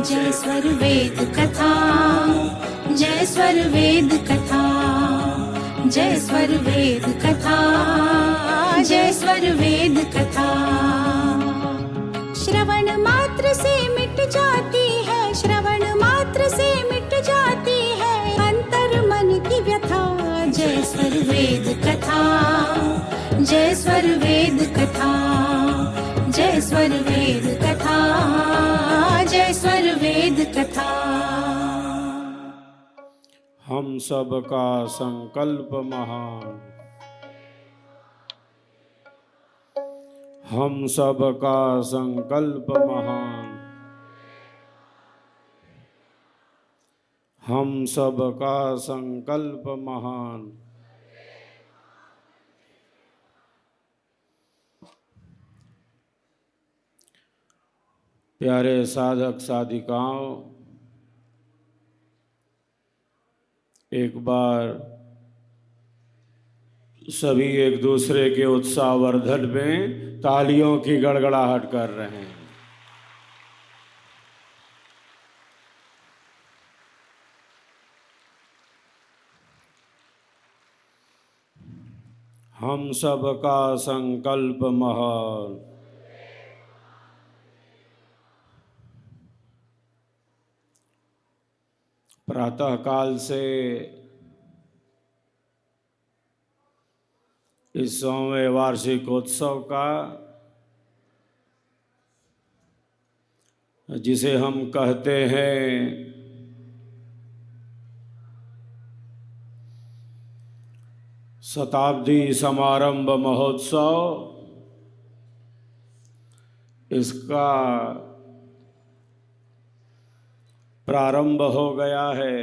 जय स्वर वेद कथा, जय स्वर वेद कथा, जय स्वर वेद कथा, जय स्वर वेद कथा। श्रवण मात्र से मिट जाती है, श्रवण मात्र से मिट जाती है अंतर मन की व्यथा। जय स्वर वेद कथा, जय स्वर वेद कथा, जय स्वर वेद कथा, जय स्वर वेद कथा। हम सब का संकल्प महान, हम सब का संकल्प महान, हम सब का संकल्प महान। प्यारे साधक साधिकाओं, एक बार सभी एक दूसरे के उत्साहवर्धन में तालियों की गड़गड़ाहट कर रहे हैं। हम सब का संकल्प महान। प्रातः काल से इस 100वें वार्षिकोत्सव का, जिसे हम कहते हैं शताब्दी समारंभ महोत्सव, इसका प्रारंभ हो गया है।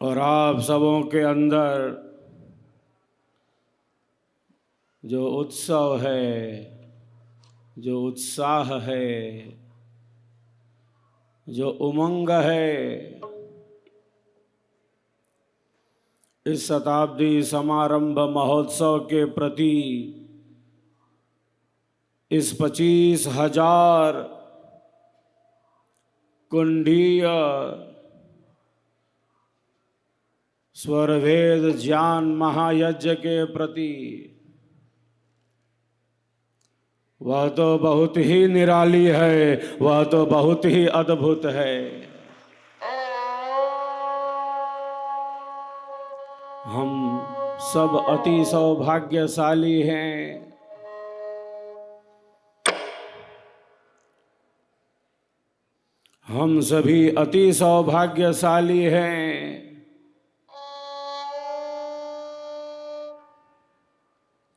और आप सबों के अंदर जो उत्सव है, जो उत्साह है, जो उमंग है, इस शताब्दी समारंभ महोत्सव के प्रति, इस 25,000 कुंडीय स्वरवेद ज्ञान महायज्ञ के प्रति, वह तो बहुत ही निराली है, वह तो बहुत ही अद्भुत है। हम सब अति सौभाग्यशाली हैं। हम सभी अति सौभाग्यशाली हैं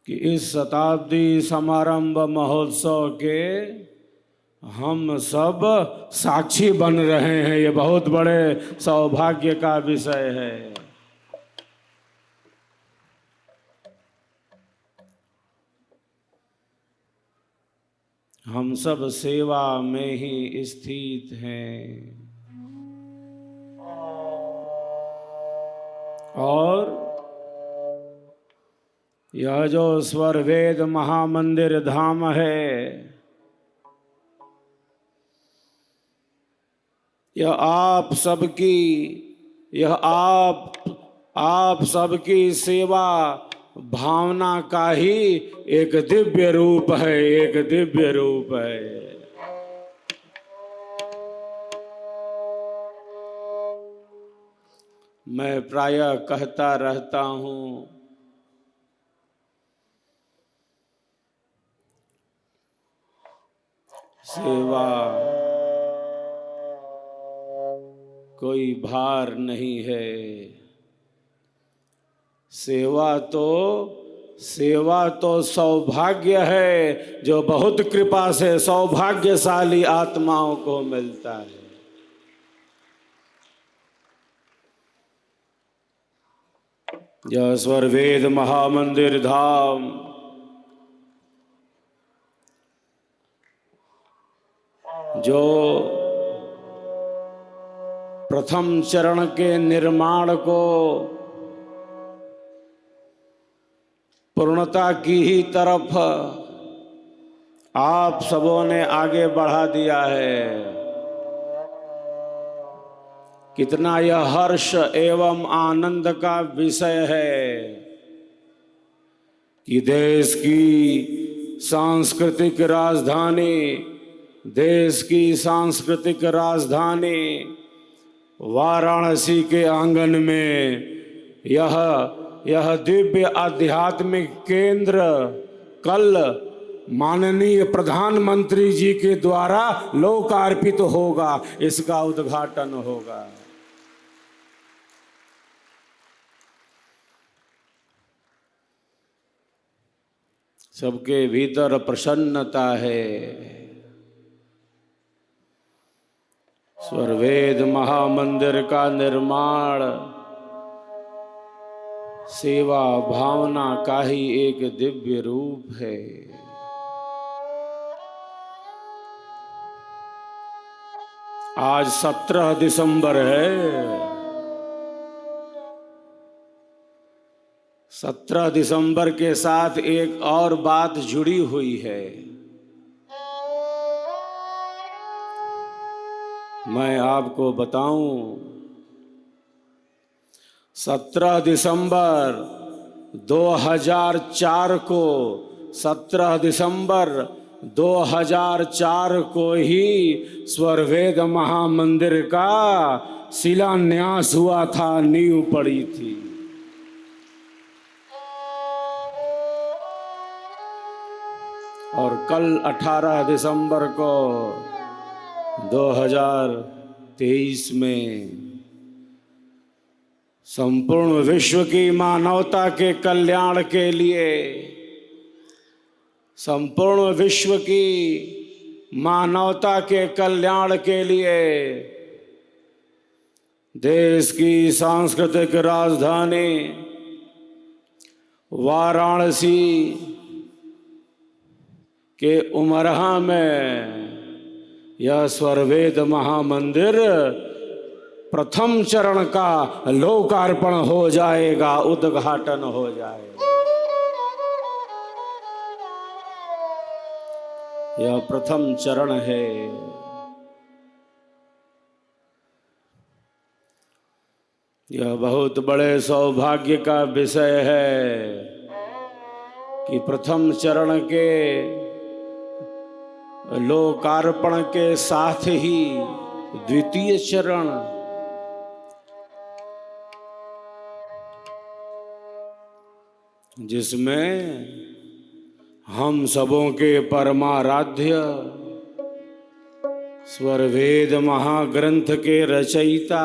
कि इस शताब्दी समारंभ महोत्सव के हम सब साक्षी बन रहे हैं। ये बहुत बड़े सौभाग्य का विषय है। हम सब सेवा में ही स्थित हैं और यह जो स्वर वेद महामंदिर धाम है, यह आप सबकी सेवा भावना का ही एक दिव्य रूप है, एक दिव्य रूप है। मैं प्रायः कहता रहता हूँ, सेवा कोई भार नहीं है। सेवा तो सौभाग्य है जो बहुत कृपा से सौभाग्यशाली आत्माओं को मिलता है। यह स्वर वेद महामंदिर धाम जो प्रथम चरण के निर्माण को पूर्णता की ही तरफ आप सबों ने आगे बढ़ा दिया है। कितना यह हर्ष एवं आनंद का विषय है कि देश की सांस्कृतिक राजधानी, देश की सांस्कृतिक राजधानी वाराणसी के आंगन में यह दिव्य आध्यात्मिक केंद्र कल माननीय प्रधानमंत्री जी के द्वारा लोकार्पित होगा, इसका उद्घाटन होगा। सबके भीतर प्रसन्नता है। स्वरवेद महामंदिर का निर्माण सेवा भावना का ही एक दिव्य रूप है। आज 17 दिसंबर है। 17 दिसंबर के साथ एक और बात जुड़ी हुई है। मैं आपको बताऊं, 17 दिसंबर 2004 को 17 दिसंबर 2004 को ही स्वरवेद महामंदिर का शिलान्यास हुआ था, नींव पड़ी थी। और कल 18 दिसंबर को 2023 में संपूर्ण विश्व की मानवता के कल्याण के लिए, संपूर्ण विश्व की मानवता के कल्याण के लिए देश की सांस्कृतिक राजधानी वाराणसी के उमरहा में यह स्वरवेद महामंदिर प्रथम चरण का लोकार्पण हो जाएगा, उद्घाटन हो जाएगा। यह प्रथम चरण है। यह बहुत बड़े सौभाग्य का विषय है कि प्रथम चरण के लोकार्पण के साथ ही द्वितीय चरण जिसमें हम सबों के परमाराध्य स्वरवेद महाग्रंथ के रचयिता,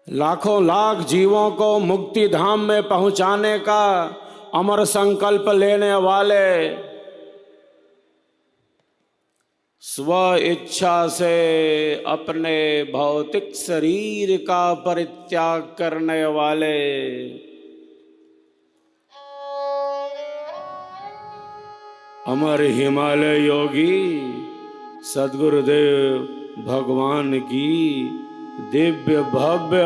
लाखों लाख जीवों को मुक्ति धाम में पहुंचाने का अमर संकल्प लेने वाले, स्व इच्छा से अपने भौतिक शरीर का परित्याग करने वाले अमर हिमालय योगी सद्गुरुदेव भगवान की दिव्य भव्य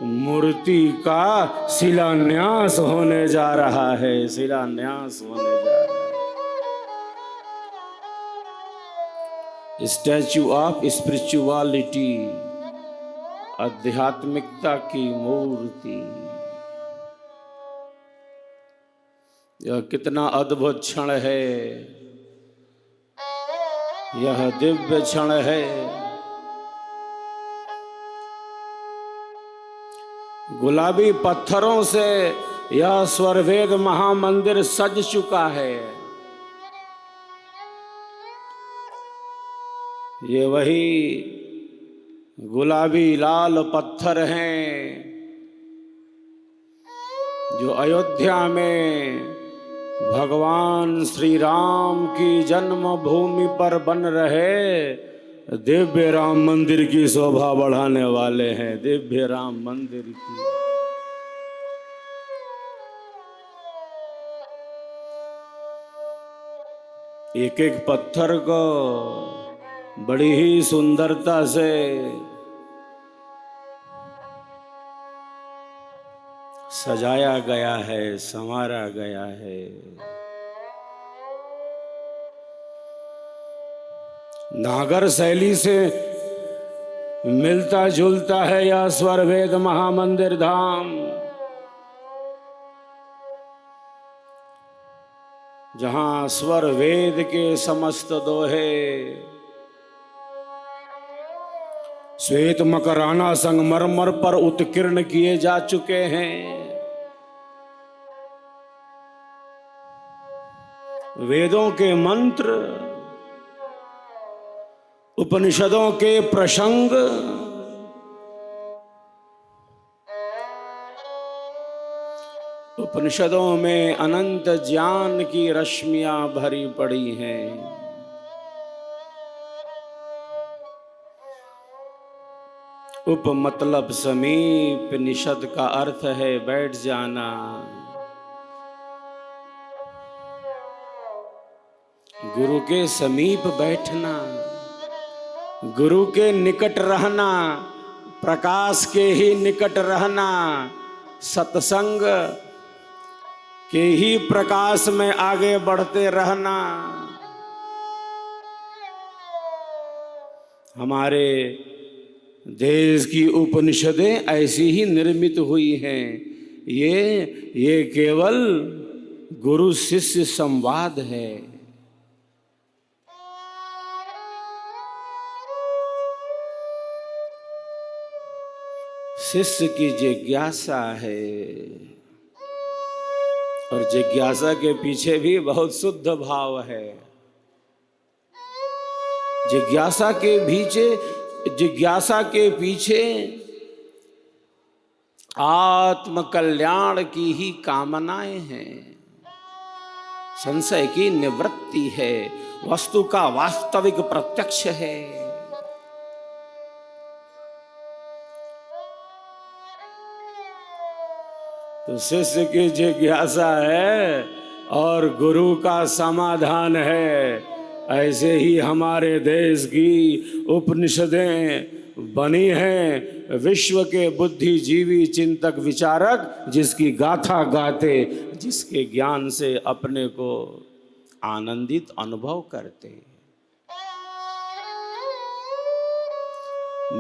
मूर्ति का शिलान्यास होने जा रहा है, शिलान्यास होने जा रहा है। स्टैच्यू ऑफ स्पिरिचुअलिटी, आध्यात्मिकता की मूर्ति। यह कितना अद्भुत क्षण है, यह दिव्य क्षण है। गुलाबी पत्थरों से यह स्वरवेद महामंदिर सज चुका है। ये वही गुलाबी लाल पत्थर हैं जो अयोध्या में भगवान श्री राम की जन्मभूमि पर बन रहे दिव्य राम मंदिर की शोभा बढ़ाने वाले हैं। दिव्य राम मंदिर की एक एक पत्थर को बड़ी ही सुंदरता से सजाया गया है, संवारा गया है। नागर शैली से मिलता जुलता है यह स्वर वेद महामंदिर धाम, जहां स्वर वेद के समस्त दोहे श्वेत मकराना संगमरमर पर उत्कीर्ण किए जा चुके हैं। वेदों के मंत्र, उपनिषदों के प्रसंग, उपनिषदों में अनंत ज्ञान की रश्मियां भरी पड़ी हैं। उप मतलब समीप, निषद का अर्थ है बैठ जाना। गुरु के समीप बैठना, गुरु के निकट रहना, प्रकाश के ही निकट रहना, सत्संग के ही प्रकाश में आगे बढ़ते रहना। हमारे देश की उपनिषदें ऐसी ही निर्मित हुई हैं। ये केवल गुरु शिष्य संवाद है। शिष्य की जिज्ञासा है, और जिज्ञासा के पीछे भी बहुत शुद्ध भाव है। जिज्ञासा के पीछे आत्म कल्याण की ही कामनाएं हैं, संशय की निवृत्ति है, वस्तु का वास्तविक प्रत्यक्ष है। तो शिष्य की जिज्ञासा है और गुरु का समाधान है। ऐसे ही हमारे देश की उपनिषदें बनी हैं, विश्व के बुद्धिजीवी चिंतक विचारक जिसकी गाथा गाते, जिसके ज्ञान से अपने को आनंदित अनुभव करते।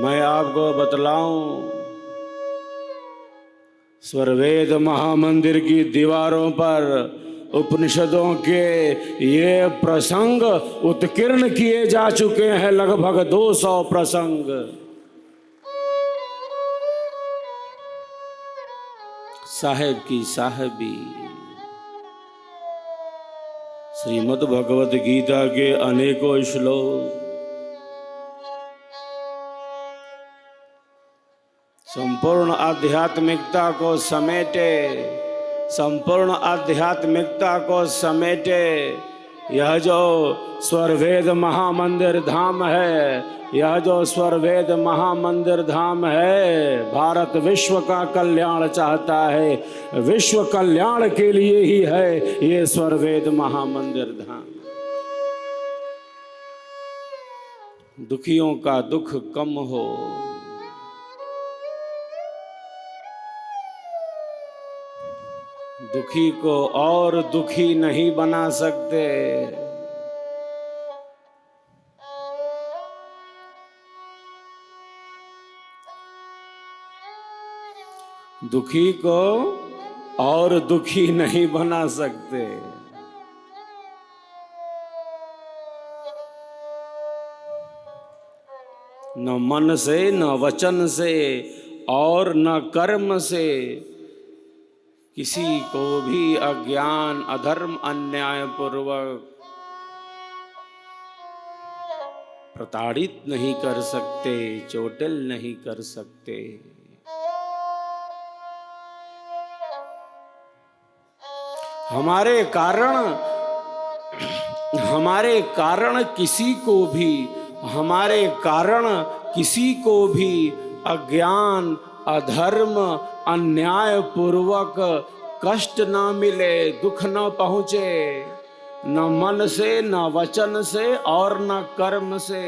मैं आपको बतलाऊं, स्वरवेद महामंदिर की दीवारों पर उपनिषदों के ये प्रसंग उत्कीर्ण किए जा चुके हैं, लगभग 200 प्रसंग। साहेब की साहबी, श्रीमद् भगवत गीता के अनेकों श्लोक, संपूर्ण आध्यात्मिकता को समेटे, संपूर्ण आध्यात्मिकता को समेटे यह जो स्वरवेद महामंदिर धाम है, यह जो स्वरवेद महामंदिर धाम है, भारत विश्व का कल्याण चाहता है। विश्व कल्याण के लिए ही है ये स्वरवेद महामंदिर धाम। दुखियों का दुख कम हो, दुखी को और दुखी नहीं बना सकते। दुखी को और दुखी नहीं बना सकते। न मन से, न वचन से और न कर्म से किसी को भी अज्ञान, अधर्म, अन्याय पूर्वक प्रताड़ित नहीं कर सकते, चोटिल नहीं कर सकते। हमारे कारण किसी को भी अज्ञान, अधर्म, अन्याय पूर्वक कष्ट न मिले, दुख न पहुंचे, न मन से, न वचन से और न कर्म से।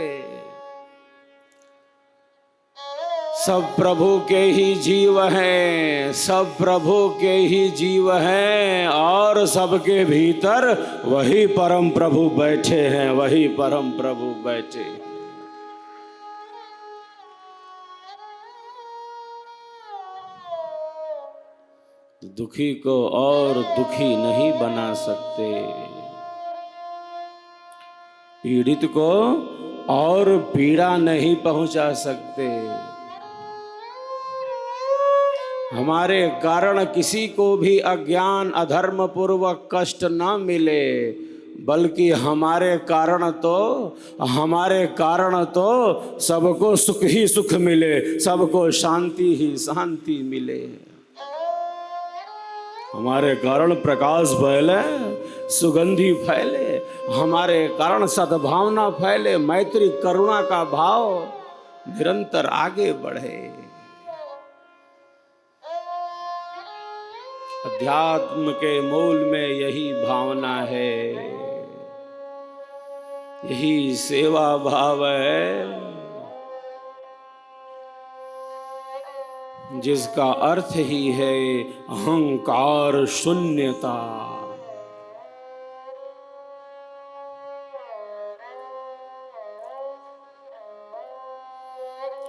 सब प्रभु के ही जीव हैं, सब प्रभु के ही जीव हैं, और सबके भीतर वही परम प्रभु बैठे हैं, वही परम प्रभु बैठे। दुखी को और दुखी नहीं बना सकते, पीड़ित को और पीड़ा नहीं पहुंचा सकते। हमारे कारण किसी को भी अज्ञान अधर्म पूर्वक कष्ट न मिले, बल्कि हमारे कारण तो सबको सुख ही सुख मिले, सबको शांति ही शांति मिले। हमारे कारण प्रकाश फैले, सुगंधि फैले, हमारे कारण सद्भावना फैले, मैत्री करुणा का भाव निरंतर आगे बढ़े। अध्यात्म के मूल में यही भावना है, यही सेवा भाव है, जिसका अर्थ ही है अहंकार शून्यता।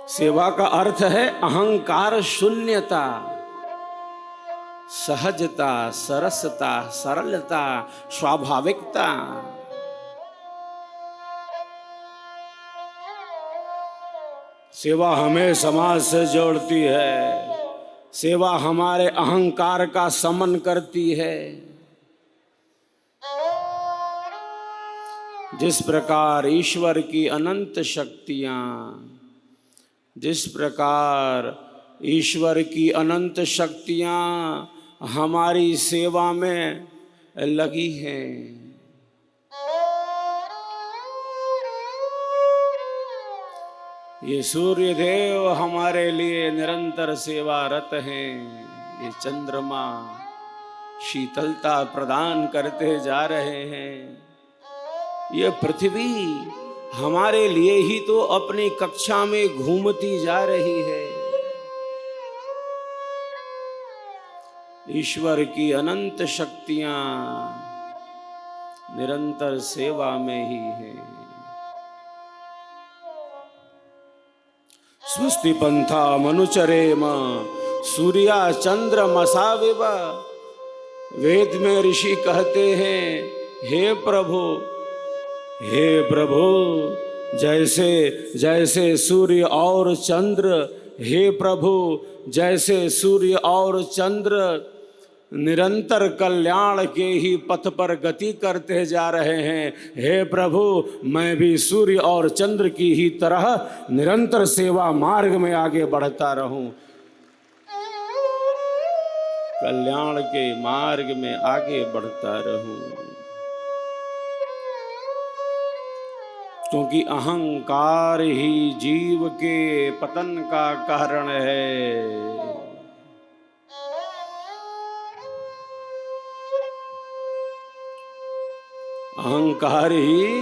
सेवा का अर्थ है अहंकार शून्यता, सहजता, सरसता, सरलता, स्वाभाविकता। सेवा हमें समाज से जोड़ती है, सेवा हमारे अहंकार का समन करती है। जिस प्रकार ईश्वर की अनंत शक्तियां, जिस प्रकार ईश्वर की अनंत शक्तियां हमारी सेवा में लगी हैं, ये सूर्य देव हमारे लिए निरंतर सेवारत हैं, ये चंद्रमा शीतलता प्रदान करते जा रहे हैं, ये पृथ्वी हमारे लिए ही तो अपनी कक्षा में घूमती जा रही है। ईश्वर की अनंत शक्तियां निरंतर सेवा में ही हैं। स्वस्ति पंथा मनुचरेम सूर्या चंद्रमसाविव। वेद में ऋषि कहते हैं, हे प्रभु, जैसे जैसे सूर्य और चंद्र, हे प्रभु, जैसे सूर्य और चंद्र निरंतर कल्याण के ही पथ पर गति करते जा रहे हैं, हे प्रभु, मैं भी सूर्य और चंद्र की ही तरह निरंतर सेवा मार्ग में आगे बढ़ता रहूं, कल्याण के मार्ग में आगे बढ़ता रहूं। क्योंकि अहंकार ही जीव के पतन का कारण है। अहंकार ही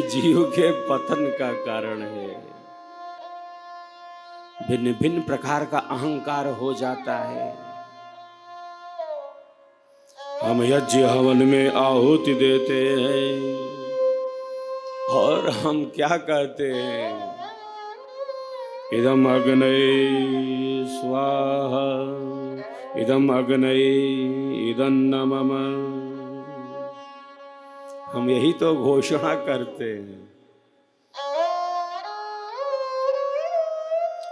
जीव के पतन का कारण है। भिन्न भिन्न प्रकार का अहंकार हो जाता है। हम यज्ञ हवन में आहुति देते हैं और हम क्या कहते हैं, इदम अग्नये स्वाहा, इदम अग्नये इदन्न मम। हम यही तो घोषणा करते हैं,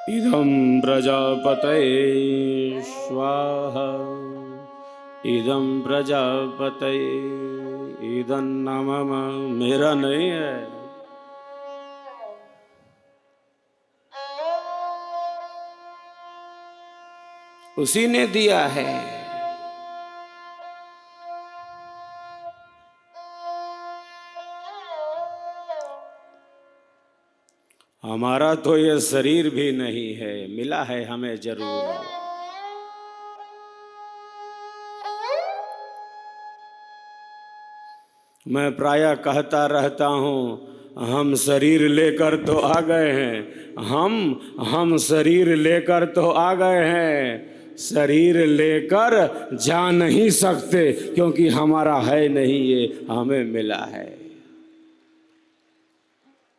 इदम प्रजापतये स्वाहा, इदम प्रजापतये इदन्न मम। मेरा नहीं है, उसी ने दिया है। हमारा तो ये शरीर भी नहीं है, मिला है हमें जरूर। मैं प्रायः कहता रहता हूँ, हम शरीर लेकर तो आ गए हैं, हम शरीर लेकर तो आ गए हैं, शरीर लेकर जा नहीं सकते क्योंकि हमारा है नहीं, ये हमें मिला है,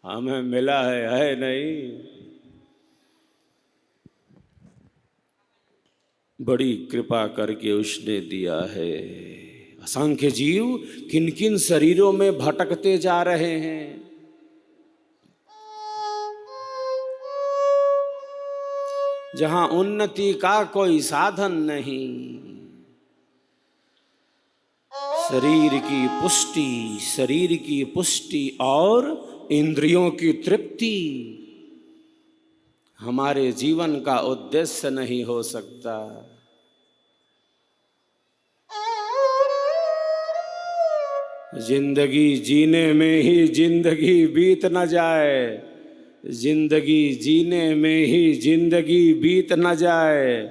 हमें मिला है नहीं। बड़ी कृपा करके उसने दिया है। असंख्य जीव किन किन शरीरों में भटकते जा रहे हैं। जहां उन्नति का कोई साधन नहीं, शरीर की पुष्टि और इंद्रियों की तृप्ति हमारे जीवन का उद्देश्य नहीं हो सकता। जिंदगी जीने में ही जिंदगी बीत न जाए, जिंदगी जीने में ही जिंदगी बीत न जाए,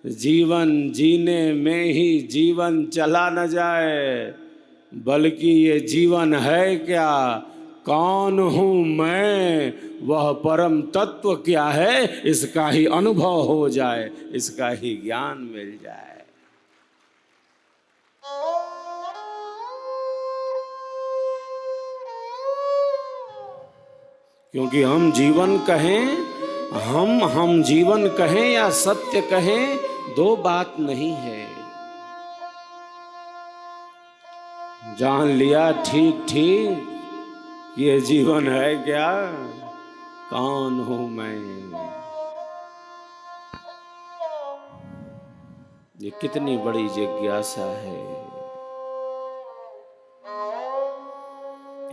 जीवन जीने में ही जीवन चला न जाए, बल्कि ये जीवन है क्या, कौन हूँ मैं, वह परम तत्व क्या है, इसका ही अनुभव हो जाए, इसका ही ज्ञान मिल जाए। क्योंकि हम जीवन कहें, हम जीवन कहें या सत्य कहें, दो बात नहीं है। जान लिया ठीक ठीक ये जीवन है क्या, कौन हूं मैं। ये कितनी बड़ी जिज्ञासा है।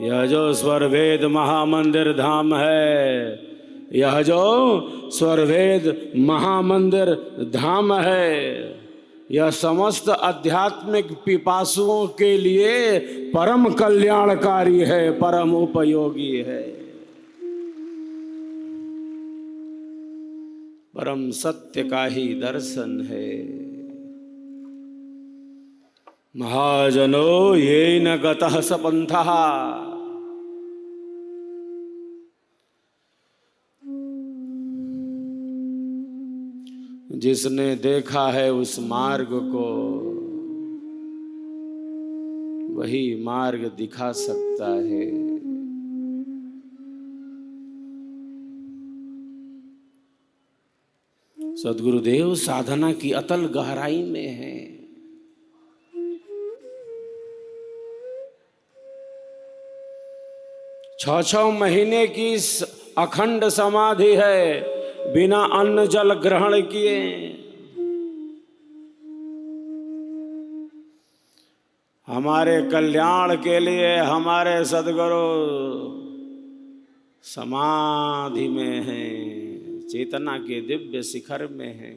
यह जो स्वरवेद महामंदिर धाम है, यह जो स्वरवेद महामंदिर धाम है, यह समस्त आध्यात्मिक पिपासुओं के लिए परम कल्याणकारी है, परम उपयोगी है, परम सत्य का ही दर्शन है। महाजनो ये न गतः स पंथः, जिसने देखा है उस मार्ग को, वही मार्ग दिखा सकता है। सद्गुरुदेव साधना की अतल गहराई में है। छह महीने की अखंड समाधि है, बिना अन्न जल ग्रहण किए। हमारे कल्याण के लिए हमारे सद्गुरु समाधि में हैं, चेतना के दिव्य शिखर में हैं।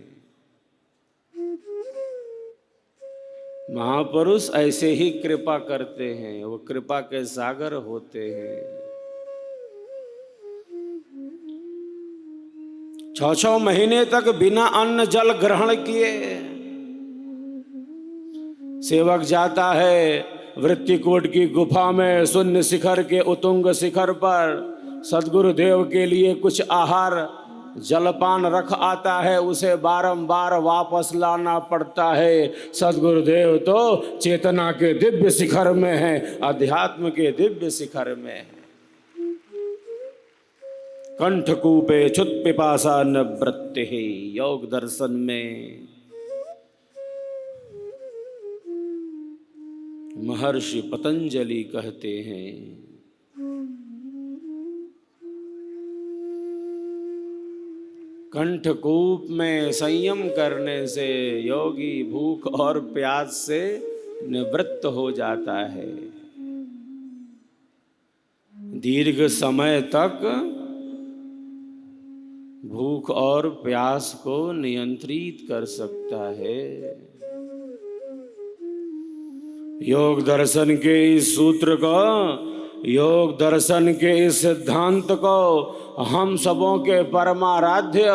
महापुरुष ऐसे ही कृपा करते हैं, वो कृपा के सागर होते हैं। 6 महीने तक बिना अन्न जल ग्रहण किए सेवक जाता है वृत्तिकूट की गुफा में, शून्य शिखर के उतुंग शिखर पर सद्गुरुदेव के लिए कुछ आहार जलपान रख आता है, उसे बारंबार वापस लाना पड़ता है। सद्गुरुदेव तो चेतना के दिव्य शिखर में है, अध्यात्म के दिव्य शिखर में है। कंठकूपे छुत पिपासा न वृत्ति, योग दर्शन में महर्षि पतंजलि कहते हैं, कंठकूप में संयम करने से योगी भूख और प्यास से निवृत्त हो जाता है। दीर्घ समय तक भूख और प्यास को नियंत्रित कर सकता है। योग दर्शन के इस सूत्र को, योग दर्शन के इस सिद्धांत को हम सबों के परमाराध्य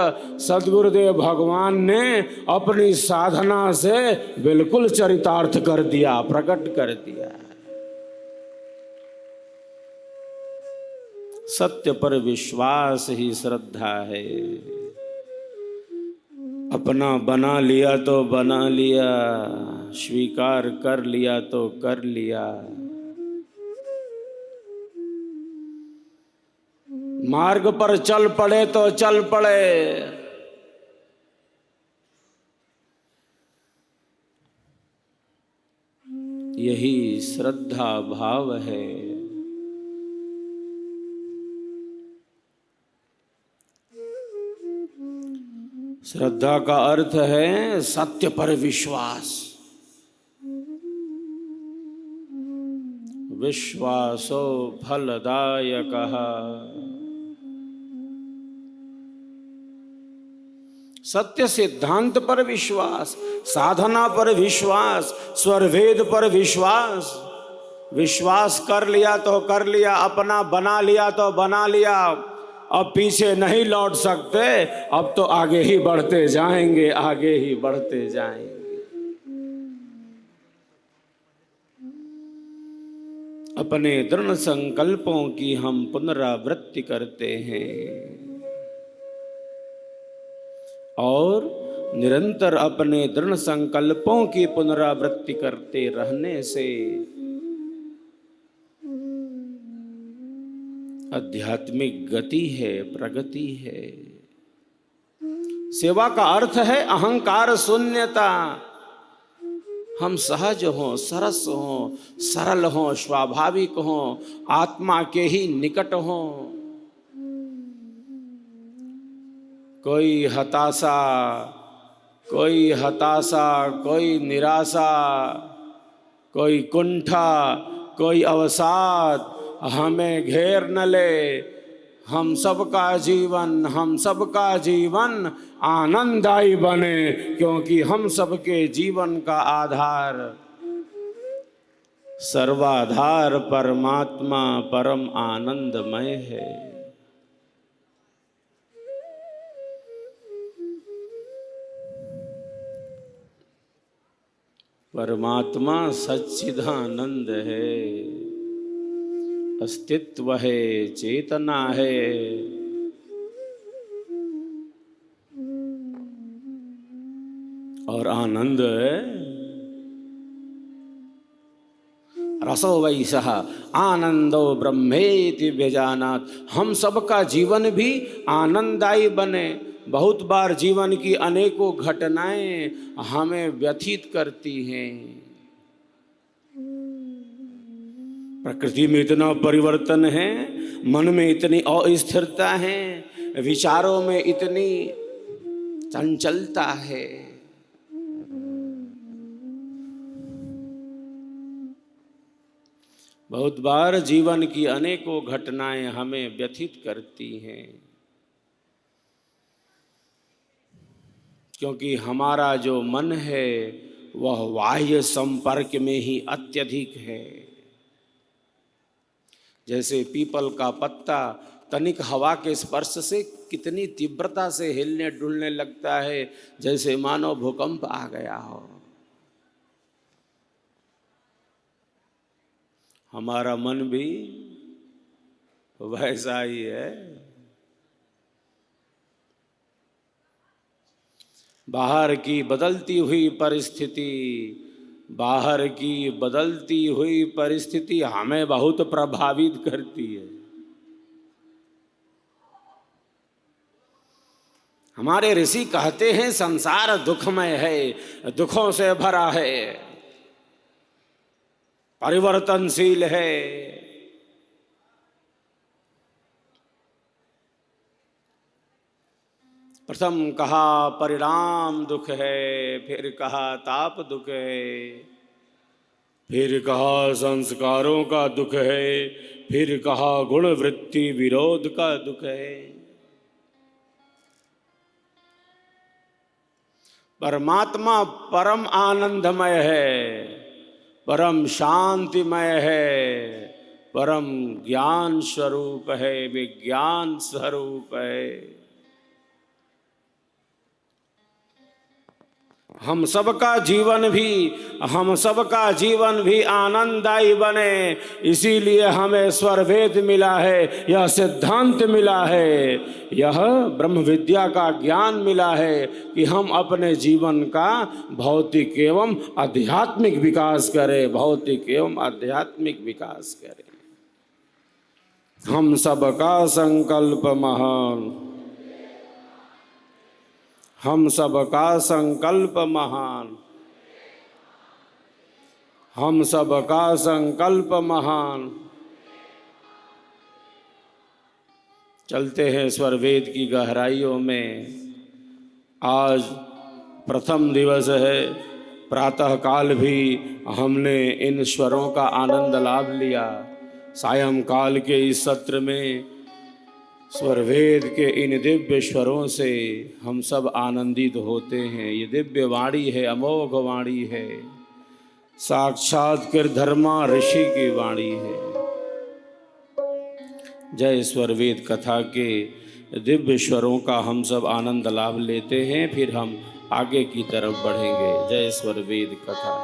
सद्गुरुदेव भगवान ने अपनी साधना से बिल्कुल चरितार्थ कर दिया, प्रकट कर दिया। सत्य पर विश्वास ही श्रद्धा है। अपना बना लिया तो बना लिया, स्वीकार कर लिया तो कर लिया। मार्ग पर चल पड़े तो चल पड़े। यही श्रद्धा भाव है। श्रद्धा का अर्थ है सत्य पर विश्वास। विश्वासो फलदायकः। सत्य सिद्धांत पर विश्वास, साधना पर विश्वास, स्वरभेद पर विश्वास। विश्वास कर लिया तो कर लिया, अपना बना लिया तो बना लिया। अब पीछे नहीं लौट सकते, अब तो आगे ही बढ़ते जाएंगे, आगे ही बढ़ते जाएंगे। अपने दृढ़ संकल्पों की हम पुनरावृत्ति करते हैं और निरंतर अपने दृढ़ संकल्पों की पुनरावृत्ति करते रहने से आध्यात्मिक गति है, प्रगति है। सेवा का अर्थ है अहंकार शून्यता। हम सहज हों, सरस हों, सरल हों, स्वाभाविक हों, आत्मा के ही निकट हों। कोई हताशा, कोई निराशा, कोई कुंठा, कोई अवसाद हमें घेर न ले। हम सबका जीवन आनंददायी बने, क्योंकि हम सबके जीवन का आधार सर्वाधार परमात्मा परम आनंदमय है। परमात्मा सच्चिदानंद है, अस्तित्व है, चेतना है। और आनंद है। रसो वैसः आनंदो ब्रह्मेति व्यजानात्। हम सबका जीवन भी आनंददायी बने। बहुत बार जीवन की अनेकों घटनाएं हमें व्यथित करती हैं। प्रकृति में इतना परिवर्तन है, मन में इतनी अस्थिरता है, विचारों में इतनी चंचलता है। बहुत बार जीवन की अनेकों घटनाएं हमें व्यथित करती हैं, क्योंकि हमारा जो मन है वह बाह्य संपर्क में ही अत्यधिक है। जैसे पीपल का पत्ता तनिक हवा के स्पर्श से कितनी तीव्रता से हिलने डुलने लगता है, जैसे मानो भूकंप आ गया हो। हमारा मन भी वैसा ही है। बाहर की बदलती हुई परिस्थिति हमें बहुत प्रभावित करती है। हमारे ऋषि कहते हैं संसार दुखमय है, दुखों से भरा है, परिवर्तनशील है। प्रथम कहा परिणाम दुख है, फिर कहा ताप दुख है, फिर कहा संस्कारों का दुख है, फिर कहा गुण वृत्ति विरोध का दुख है। परमात्मा परम आनंदमय है, परम शांतिमय है, परम ज्ञान स्वरूप है, विज्ञान स्वरूप है। हम सबका जीवन भी आनंददायी बने, इसीलिए हमें स्वरवेद मिला है, यह सिद्धांत मिला है, यह ब्रह्म विद्या का ज्ञान मिला है कि हम अपने जीवन का भौतिक एवं आध्यात्मिक विकास करें, भौतिक एवं आध्यात्मिक विकास करें। हम सबका संकल्प महान, हम सबका संकल्प महान, हम सबका संकल्प महान। चलते हैं स्वर वेद की गहराइयों में। आज प्रथम दिवस है, प्रातः काल भी हमने इन स्वरों का आनंद लाभ लिया। सायंकाल के इस सत्र में स्वरवेद के इन दिव्य स्वरों से हम सब आनंदित होते हैं। ये दिव्य वाणी है, अमोघ वाणी है, साक्षात कृधर्मा ऋषि की वाणी है। जय स्वरवेद कथा के दिव्य स्वरों का हम सब आनंद लाभ लेते हैं, फिर हम आगे की तरफ बढ़ेंगे। जय स्वरवेद कथा।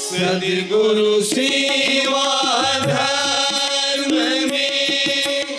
सद्गुरु सेवा धर्म में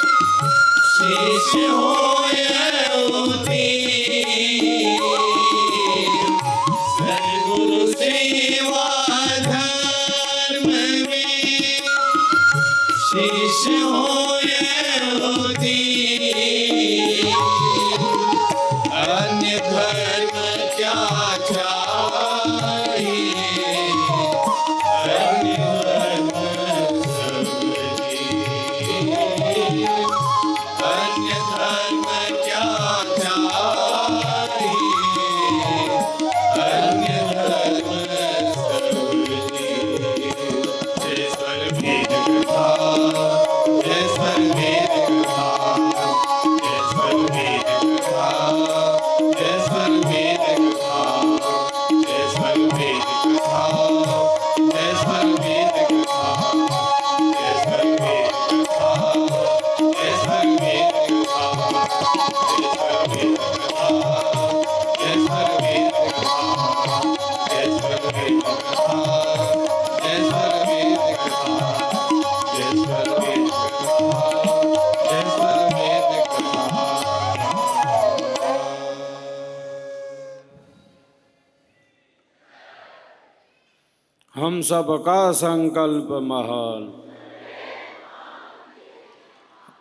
हम सबका संकल्प महान,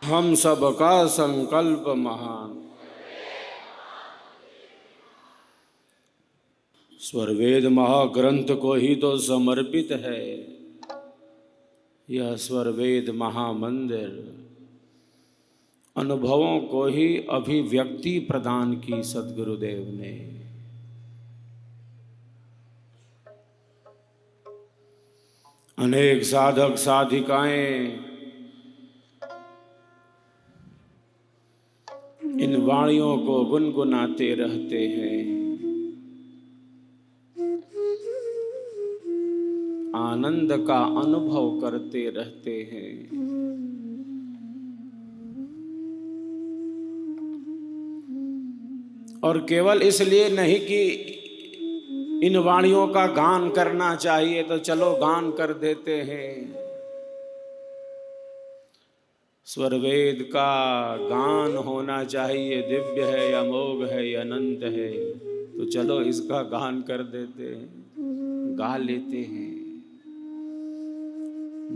हम सबका संकल्प महान। स्वरवेद महाग्रंथ को ही तो समर्पित है यह स्वरवेद महामंदिर। अनुभवों को ही अभिव्यक्ति प्रदान की सद्गुरुदेव ने। अनेक साधक साधिकाएं इन वाणियों को गुनगुनाते रहते हैं, आनंद का अनुभव करते रहते हैं। और केवल इसलिए नहीं कि इन वाणियों का गान करना चाहिए तो चलो गान कर देते हैं। स्वरवेद का गान होना चाहिए, दिव्य है, अमोघ है, अनंत है, तो चलो इसका गान कर देते हैं, गा लेते हैं।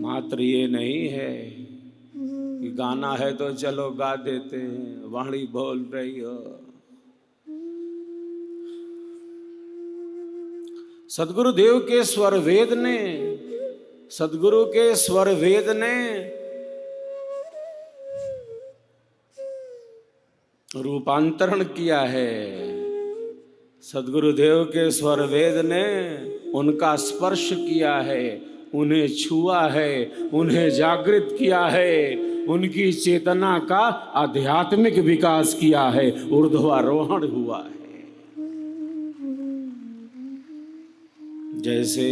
मात्र ये नहीं है कि गाना है तो चलो गा देते हैं, वाणी बोल रही हो। सद्गुरुदेव के स्वरवेद ने, सद्गुरु के स्वरवेद ने रूपांतरण किया है। सद्गुरुदेव के स्वरवेद ने उनका स्पर्श किया है, उन्हें छुआ है, उन्हें जागृत किया है, उनकी चेतना का आध्यात्मिक विकास किया है, ऊर्ध्वारोहण हुआ है। जैसे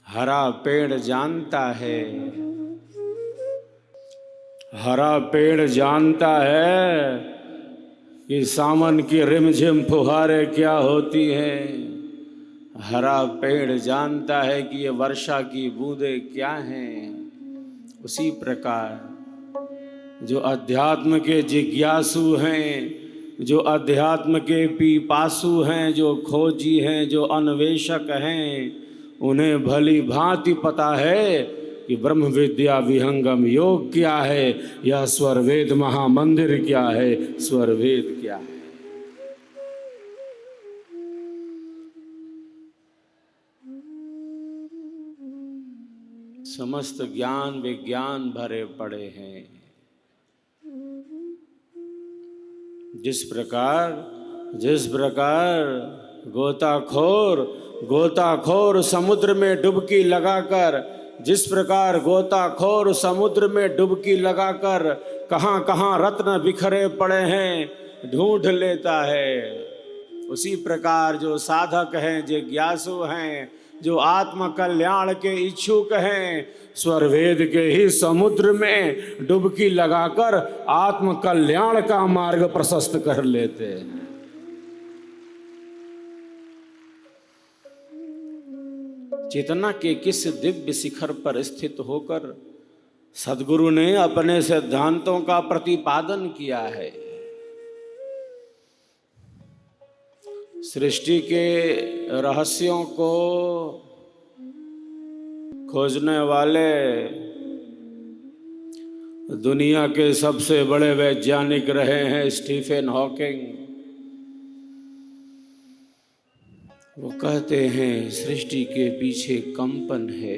हरा पेड़ जानता है, हरा पेड़ जानता है कि सावन की रिमझिम फुहारें क्या होती हैं। हरा पेड़ जानता है कि ये वर्षा की बूंदें क्या हैं। उसी प्रकार जो अध्यात्म के जिज्ञासु हैं, जो अध्यात्म के पिपासु हैं, जो खोजी हैं, जो अन्वेषक हैं, उन्हें भली भांति पता है कि ब्रह्म विद्या विहंगम योग क्या है, यह स्वरवेद महामंदिर क्या है, स्वरवेद क्या है। समस्त ज्ञान विज्ञान भरे पड़े हैं। जिस प्रकार गोताखोर समुद्र में डुबकी लगाकर, जिस प्रकार गोताखोर समुद्र में डुबकी लगाकर कहाँ कहाँ रत्न बिखरे पड़े हैं ढूंढ लेता है, उसी प्रकार जो साधक हैं, जिज्ञासु हैं, जो आत्म कल्याण के इच्छुक हैं, स्वरवेद के ही समुद्र में डुबकी लगाकर आत्म कल्याण का मार्ग प्रशस्त कर लेते हैं। चेतना के किस दिव्य शिखर पर स्थित होकर सद्गुरु ने अपने सिद्धांतों का प्रतिपादन किया है। सृष्टि के रहस्यों को खोजने वाले दुनिया के सबसे बड़े वैज्ञानिक रहे हैं स्टीफन हॉकिंग। वो कहते हैं सृष्टि के पीछे कंपन है,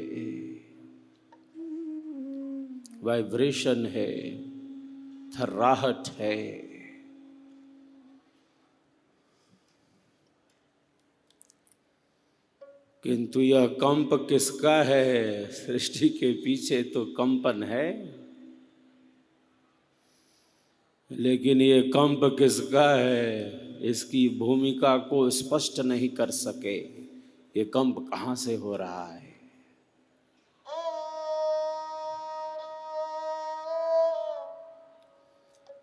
वाइब्रेशन है, थर्राहट है। किंतु यह कंप किसका है? सृष्टि के पीछे तो कंपन है, लेकिन ये कंप किसका है इसकी भूमिका को स्पष्ट नहीं कर सके। ये कंप कहाँ से हो रहा है?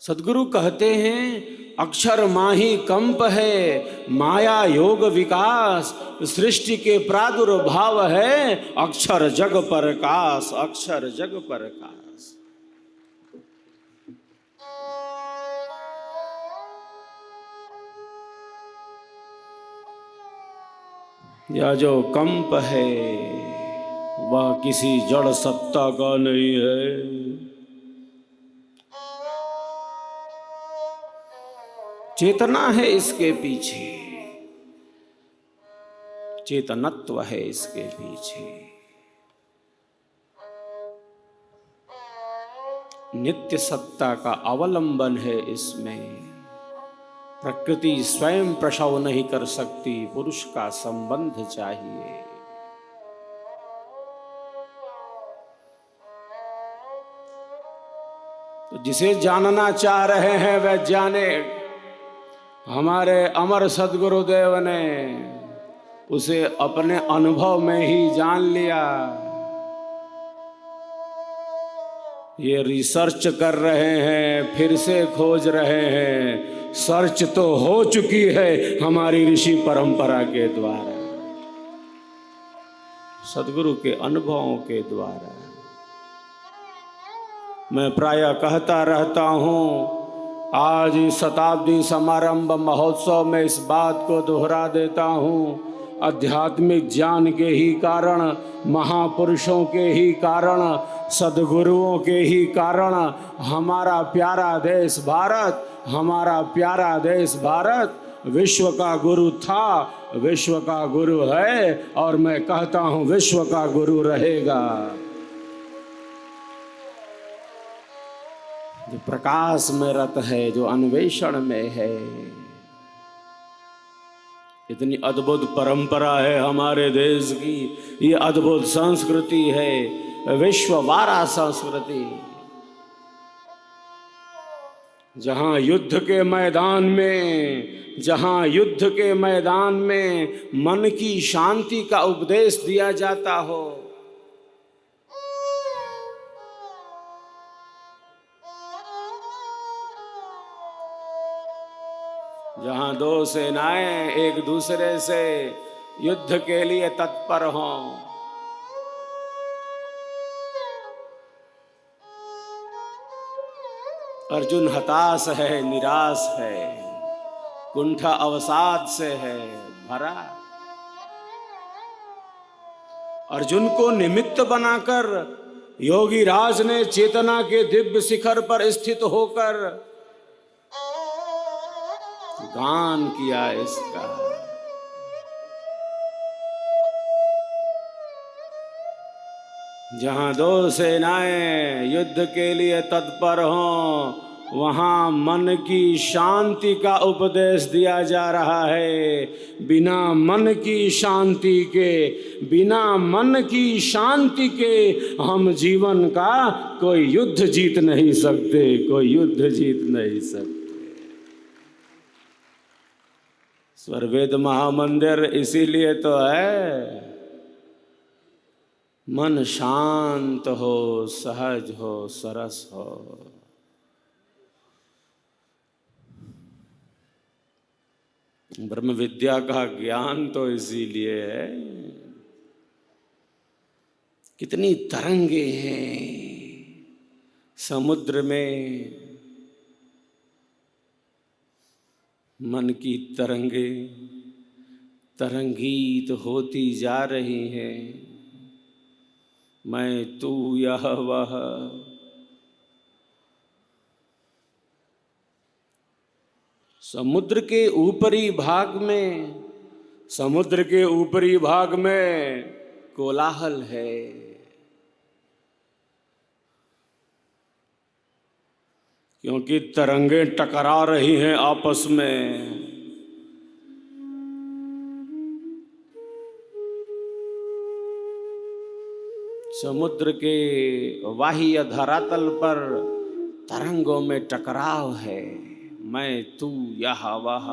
सद्गुरु कहते हैं अक्षर माही कंप है, माया योग विकास, सृष्टि के प्रादुर्भाव है, अक्षर जग प्रकाश, अक्षर जग प्रकाश। या जो कंप है वह किसी जड़ सत्ता का नहीं है। चेतना है इसके पीछे, चेतनत्व है इसके पीछे। नित्य सत्ता का अवलंबन है इसमें। प्रकृति स्वयं प्रसव नहीं कर सकती, पुरुष का संबंध चाहिए। तो जिसे जानना चाह रहे हैं वैज्ञानिक, हमारे अमर सद्गुरुदेव ने उसे अपने अनुभव में ही जान लिया। ये रिसर्च कर रहे हैं, फिर से खोज रहे हैं। सर्च तो हो चुकी है हमारी ऋषि परंपरा के द्वारा, सद्गुरु के अनुभवों के द्वारा। मैं प्रायः कहता रहता हूँ, आज इस शताब्दी समारंभ महोत्सव में इस बात को दोहरा देता हूँ। आध्यात्मिक ज्ञान के ही कारण, महापुरुषों के ही कारण, सद्गुरुओं के ही कारण हमारा प्यारा देश भारत, हमारा प्यारा देश भारत विश्व का गुरु था, विश्व का गुरु है और मैं कहता हूँ विश्व का गुरु रहेगा। जो प्रकाश में रत है, जो अन्वेषण में है। इतनी अद्भुत परंपरा है हमारे देश की, ये अद्भुत संस्कृति है, विश्ववारा संस्कृति। जहां युद्ध के मैदान में, जहां युद्ध के मैदान में मन की शांति का उपदेश दिया जाता हो, जहां दो सेनाएं एक दूसरे से युद्ध के लिए तत्पर हों, अर्जुन हताश है, निराश है, कुंठा अवसाद से है भरा। अर्जुन को निमित्त बनाकर योगी राज ने चेतना के दिव्य शिखर पर स्थित होकर गान किया इसका। जहां दो सेनाएं युद्ध के लिए तत्पर हों, वहां मन की शांति का उपदेश दिया जा रहा है। बिना मन की शांति के, बिना मन की शांति के हम जीवन का कोई युद्ध जीत नहीं सकते, कोई युद्ध जीत नहीं सकते। स्वरवेद महामंदिर इसीलिए तो है, मन शांत हो, सहज हो, सरस हो। ब्रह्म विद्या का ज्ञान तो इसीलिए है। कितनी तरंगे हैं समुद्र में, मन की तरंगे तरंगित होती जा रही हैं। मैं तू यह वह, समुद्र के ऊपरी भाग में, समुद्र के ऊपरी भाग में कोलाहल है। क्योंकि तरंगे टकरा रही हैं आपस में। समुद्र के बाह्य धरातल पर तरंगों में टकराव है। मैं तू यह वह।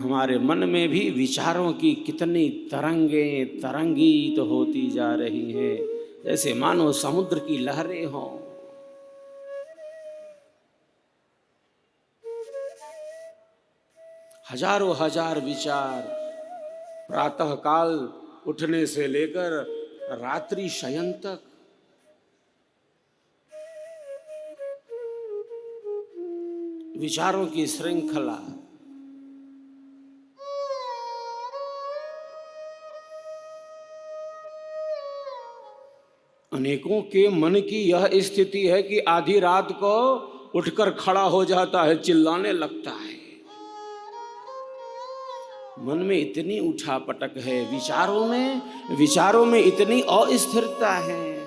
हमारे मन में भी विचारों की कितनी तरंगें तरंगित होती जा रही हैं, जैसे मानो समुद्र की लहरें हों। हजारों हजार विचार प्रातः काल उठने से लेकर रात्रि शयन तक। विचारों की श्रृंखला। अनेकों के मन की यह स्थिति है कि आधी रात को उठकर खड़ा हो जाता है, चिल्लाने लगता है। मन में इतनी उठापटक है, विचारों में इतनी अस्थिरता है।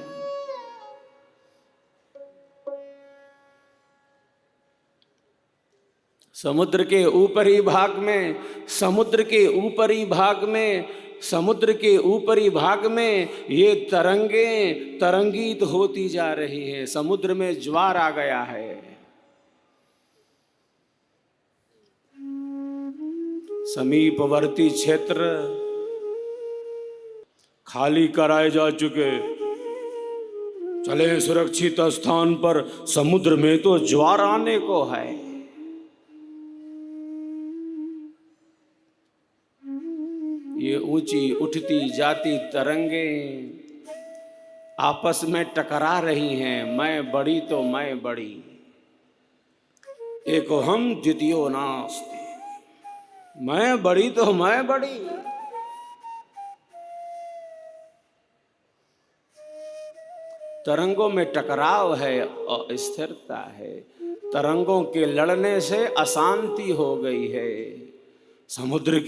समुद्र के ऊपरी भाग में ये तरंगें तरंगित होती जा रही है। समुद्र में ज्वार आ गया है। समीपवर्ती क्षेत्र खाली कराए जा चुके, चले सुरक्षित स्थान पर। समुद्र में तो ज्वार आने को है। ये ऊंची उठती जाती तरंगें आपस में टकरा रही हैं। मैं बड़ी तो मैं बड़ी, एको हम द्वितीयो नास्ति। मैं बड़ी तो मैं बड़ी। तरंगों में टकराव है और स्थिरता है। तरंगों के लड़ने से अशांति हो गई है। समुद्र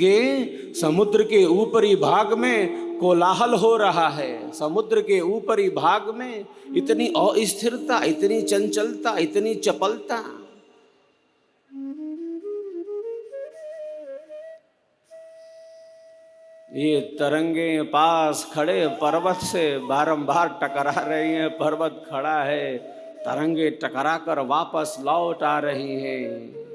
के ऊपरी भाग में कोलाहल हो रहा है। समुद्र के ऊपरी भाग में इतनी अस्थिरता, इतनी चंचलता, इतनी चपलता। ये तरंगे पास खड़े पर्वत से बारंबार टकरा रही हैं। पर्वत खड़ा है, तरंगे टकरा कर वापस लौट आ रही हैं।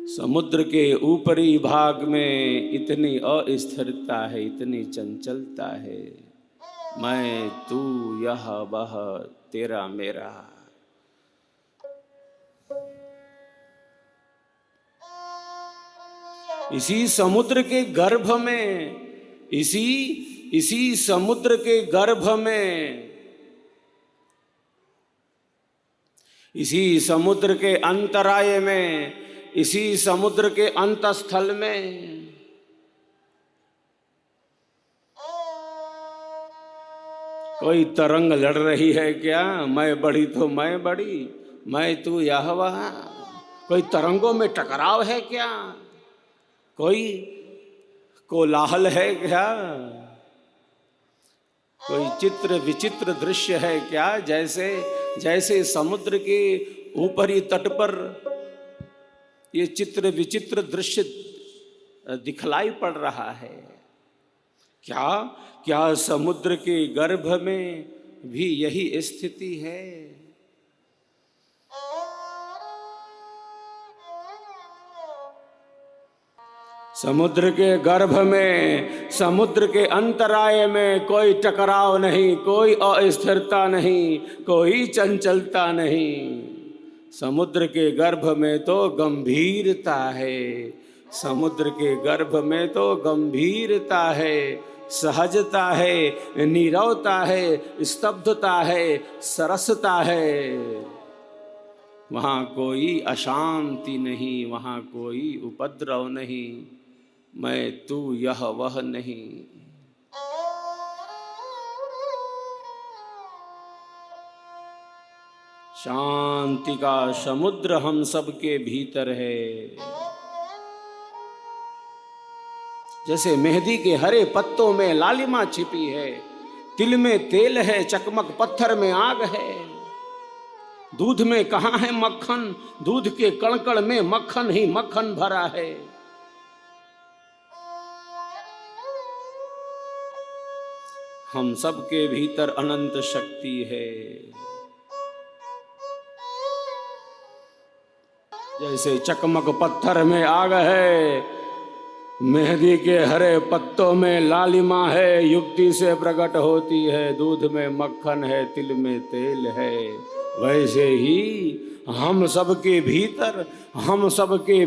समुद्र के ऊपरी भाग में इतनी अस्थिरता है, इतनी चंचलता है। मैं तू यह वह तेरा मेरा। इसी समुद्र के गर्भ में, इसी समुद्र के अंतराय में, इसी समुद्र के अंतस्थल में कोई तरंग लड़ रही है क्या? मैं बड़ी तो मैं बड़ी, मैं तू यह वह। कोई तरंगों में टकराव है क्या? कोई कोलाहल है क्या? कोई चित्र विचित्र दृश्य है क्या? जैसे समुद्र के ऊपरी तट पर ये चित्र विचित्र दृश्य दिखलाई पड़ रहा है। क्या समुद्र के गर्भ में भी यही स्थिति है? समुद्र के गर्भ में, समुद्र के अंतराय में कोई टकराव नहीं, कोई अस्थिरता नहीं, कोई चंचलता नहीं। समुद्र के गर्भ में तो गंभीरता है। समुद्र के गर्भ में तो गंभीरता है, सहजता है, नीरवता है, स्तब्धता है, सरसता है। वहाँ कोई अशांति नहीं, वहाँ कोई उपद्रव नहीं। मैं तू यह वह नहीं। शांति का समुद्र हम सबके भीतर है। जैसे मेहंदी के हरे पत्तों में लालिमा छिपी है, तिल में तेल है, चकमक पत्थर में आग है। दूध में कहाँ है मक्खन? दूध के कणकण में मक्खन ही मक्खन भरा है। हम सबके भीतर अनंत शक्ति है। जैसे चकमक पत्थर में आग है, मेहंदी के हरे पत्तों में लालिमा है, युक्ति से प्रकट होती है। दूध में मक्खन है, तिल में तेल है। वैसे ही हम सबके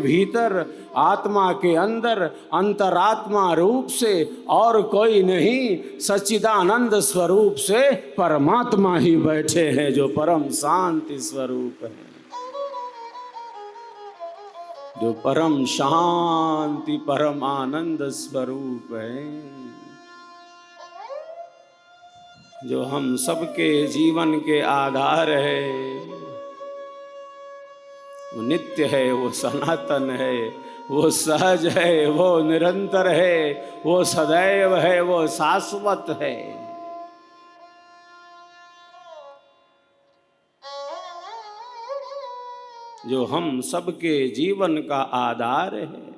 भीतर आत्मा के अंदर अंतरात्मा रूप से और कोई नहीं, सच्चिदानंद स्वरूप से परमात्मा ही बैठे हैं, जो परम शांति स्वरूप है, जो परम शांति परम आनंद स्वरूप है। जो हम सबके जीवन के आधार है, वो नित्य है, वो सनातन है, वो सहज है, वो निरंतर है, वो सदैव है, वो शाश्वत है। जो हम सबके जीवन का आधार है,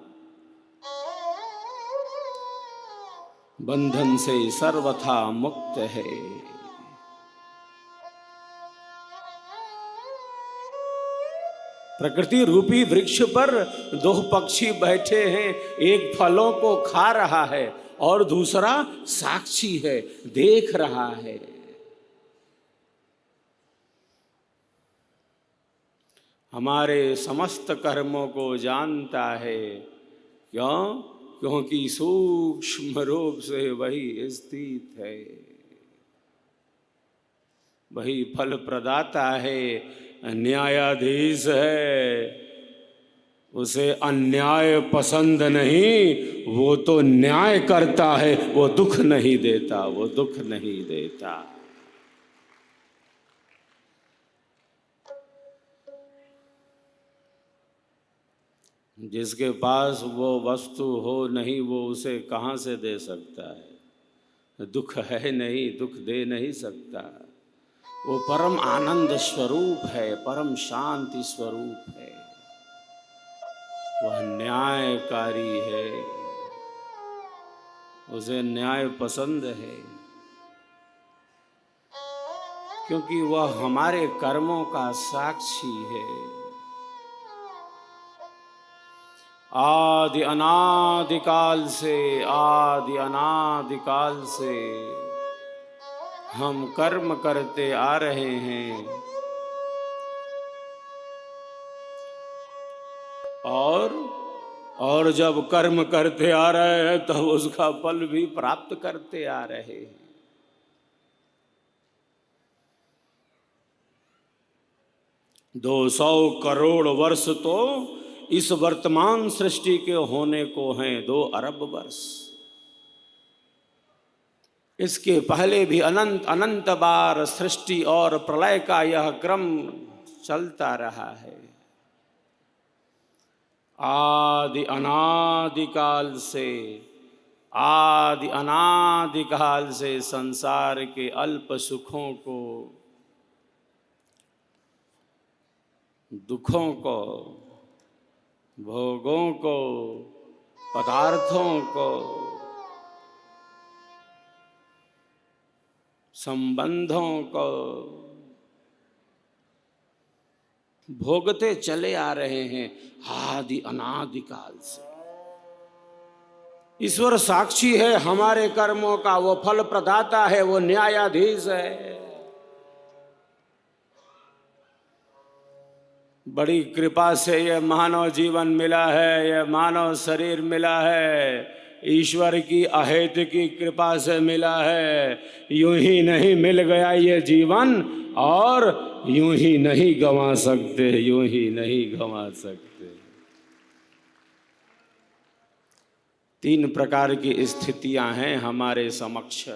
बंधन से सर्वथा मुक्त है। प्रकृति रूपी वृक्ष पर दो पक्षी बैठे हैं, एक फलों को खा रहा है और दूसरा साक्षी है, देख रहा है। हमारे समस्त कर्मों को जानता है। क्यों? क्योंकि सूक्ष्म रूप से वही स्थित है, वही फल प्रदाता है, न्यायाधीश है। उसे अन्याय पसंद नहीं, वो तो न्याय करता है, वो दुख नहीं देता, वो दुख नहीं देता। जिसके पास वो वस्तु हो नहीं, वो उसे कहाँ से दे सकता है? दुख है नहीं, दुख दे नहीं सकता। वो परम आनंद स्वरूप है, परम शांति स्वरूप है, वह न्यायकारी है, उसे न्याय पसंद है, क्योंकि वह हमारे कर्मों का साक्षी है। आदि अनादिकाल से, आदि अनादिकाल से हम कर्म करते आ रहे हैं, और जब कर्म करते आ रहे हैं तब उसका फल भी प्राप्त करते आ रहे हैं। दो 200 करोड़ वर्ष तो इस वर्तमान सृष्टि के होने को हैं 2 अरब वर्ष। इसके पहले भी अनंत अनंत बार सृष्टि और प्रलय का यह क्रम चलता रहा है। आदि अनादिकाल से, आदि अनादिकाल से संसार के अल्प सुखों को, दुखों को, भोगों को, पदार्थों को, संबंधों को भोगते चले आ रहे हैं आदि अनादिकाल से। ईश्वर साक्षी है हमारे कर्मों का, वो फल प्रदाता है, वो न्यायाधीश है। बड़ी कृपा से ये मानव जीवन मिला है, ये मानव शरीर मिला है, ईश्वर की अहेत की कृपा से मिला है। यूं ही नहीं मिल गया ये जीवन, और यूं ही नहीं गंवा सकते, यूं ही नहीं गंवा सकते। 3 प्रकार की स्थितियां हैं हमारे समक्ष।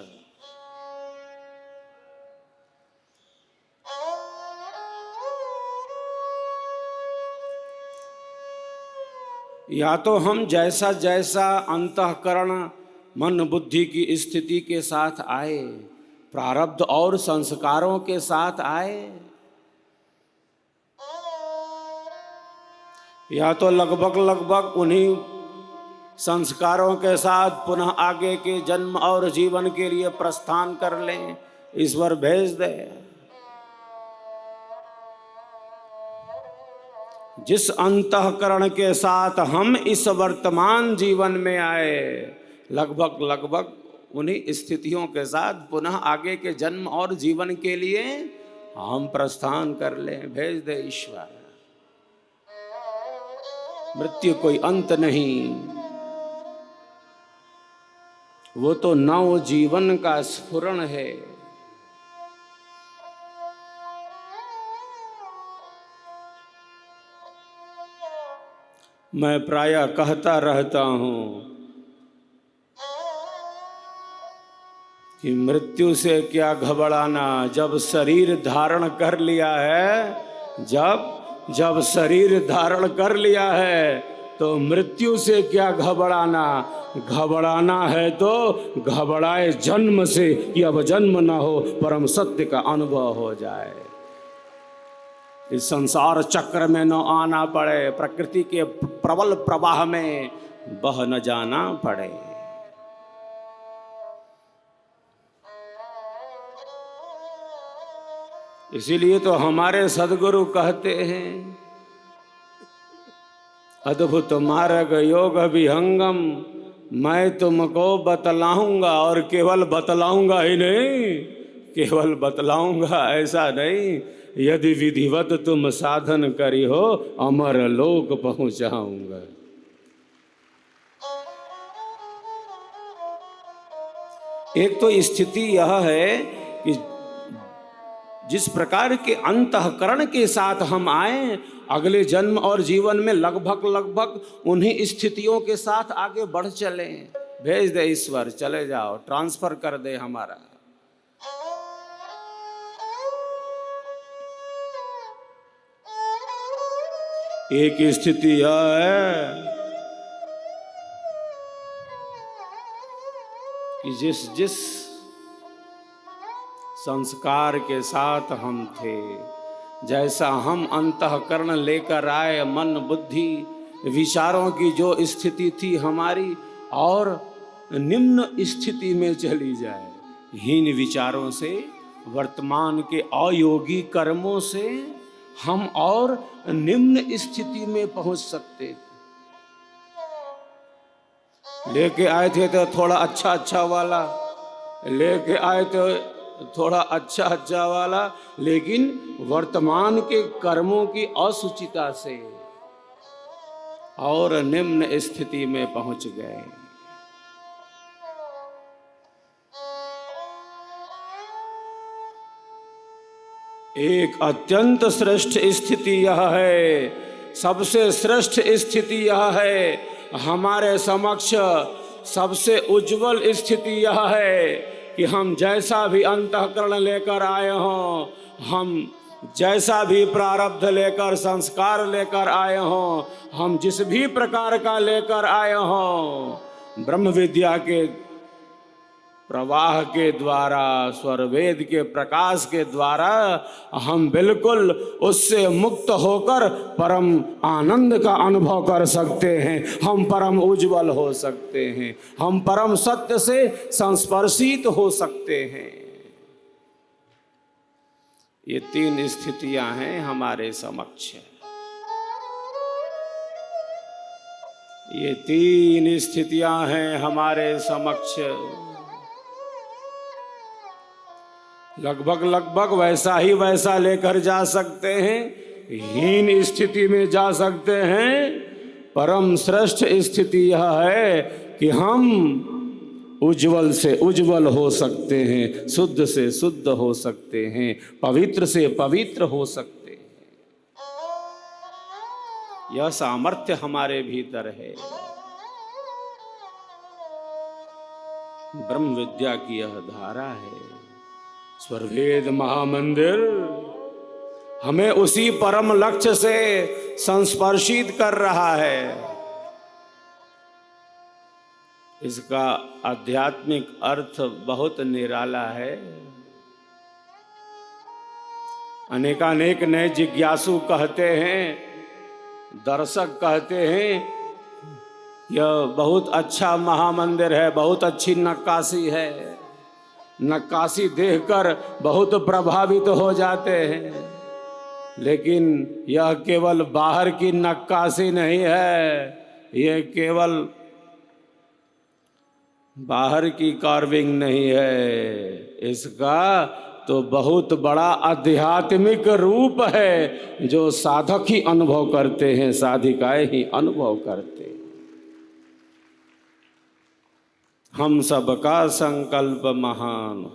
या तो हम जैसा जैसा अंतःकरण मन बुद्धि की स्थिति के साथ आए, प्रारब्ध और संस्कारों के साथ आए, या तो लगभग उन्हीं संस्कारों के साथ पुनः आगे के जन्म और जीवन के लिए प्रस्थान कर लें, ईश्वर भेज दे। जिस अंतःकरण के साथ हम इस वर्तमान जीवन में आए, लगभग उन्हीं स्थितियों के साथ पुनः आगे के जन्म और जीवन के लिए हम प्रस्थान कर लें, भेज दे ईश्वर। मृत्यु कोई अंत नहीं, वो तो नव जीवन का स्फुरण है। मैं प्रायः कहता रहता हूँ कि मृत्यु से क्या घबराना, जब शरीर धारण कर लिया है, जब शरीर धारण कर लिया है तो मृत्यु से क्या घबराना। घबराना है तो घबराए जन्म से कि अब जन्म न हो, परम सत्य का अनुभव हो जाए। इस संसार चक्र में न आना पड़े, प्रकृति के प्रबल प्रवाह में बह न जाना पड़े। इसीलिए तो हमारे सद्गुरु कहते हैं, अद्भुत मार्ग योग विहंगम, मैं तुमको बतलाऊंगा, और केवल बतलाऊंगा ही नहीं, केवल बतलाऊंगा ऐसा नहीं, यदि विधिवत तुम साधन करी हो अमर लोक पहुंचाऊंगा। एक तो स्थिति यह है कि जिस प्रकार के अंतःकरण के साथ हम आए, अगले जन्म और जीवन में लगभग उन्हीं स्थितियों के साथ आगे बढ़ चले। भेज दे ईश्वर, चले जाओ, ट्रांसफर कर दे हमारा। एक स्थिति यह है कि जिस संस्कार के साथ हम थे, जैसा हम अंतःकरण लेकर आए, मन बुद्धि विचारों की जो स्थिति थी हमारी, और निम्न स्थिति में चली जाए, हीन विचारों से, वर्तमान के अयोगी कर्मों से हम और निम्न स्थिति में पहुंच सकते थे। लेके आए थे तो थोड़ा अच्छा वाला, लेके आए तो थोड़ा अच्छा वाला, लेकिन वर्तमान के कर्मों की असुचिता से और निम्न स्थिति में पहुंच गए। एक अत्यंत श्रेष्ठ स्थिति यह है, सबसे श्रेष्ठ स्थिति यह है, हमारे समक्ष सबसे उज्जवल स्थिति यह है कि हम जैसा भी अंतःकरण लेकर आए हों, हम जैसा भी प्रारब्ध लेकर, संस्कार लेकर आए हों, हम जिस भी प्रकार का लेकर आए हों, ब्रह्म विद्या के प्रवाह के द्वारा, स्वरवेद के प्रकाश के द्वारा हम बिल्कुल उससे मुक्त होकर परम आनंद का अनुभव कर सकते हैं। हम परम उज्जवल हो सकते हैं, हम परम सत्य से संस्पर्शित हो सकते हैं। ये तीन स्थितियां हैं हमारे समक्ष। ये तीन स्थितियां हैं हमारे समक्ष। लगभग वैसा लेकर जा सकते हैं, हीन स्थिति में जा सकते हैं। परम श्रेष्ठ स्थिति यह है कि हम उज्जवल से उज्जवल हो सकते हैं, शुद्ध से शुद्ध हो सकते हैं, पवित्र से पवित्र हो सकते हैं। यह सामर्थ्य हमारे भीतर है। ब्रह्म विद्या की यह धारा है। स्वरवेद महामंदिर हमें उसी परम लक्ष्य से संस्पर्शित कर रहा है। इसका आध्यात्मिक अर्थ बहुत निराला है। अनेकानेक नए जिज्ञासु कहते हैं, दर्शक कहते हैं, यह बहुत अच्छा महामंदिर है, बहुत अच्छी नक्काशी है। नक्काशी देखकर बहुत प्रभावित हो जाते हैं, लेकिन यह केवल बाहर की नक्काशी नहीं है, यह केवल बाहर की कार्विंग नहीं है। इसका तो बहुत बड़ा आध्यात्मिक रूप है, जो साधक ही अनुभव करते हैं, साधिकाएं ही अनुभव करते हैं। हम सबका संकल्प महान,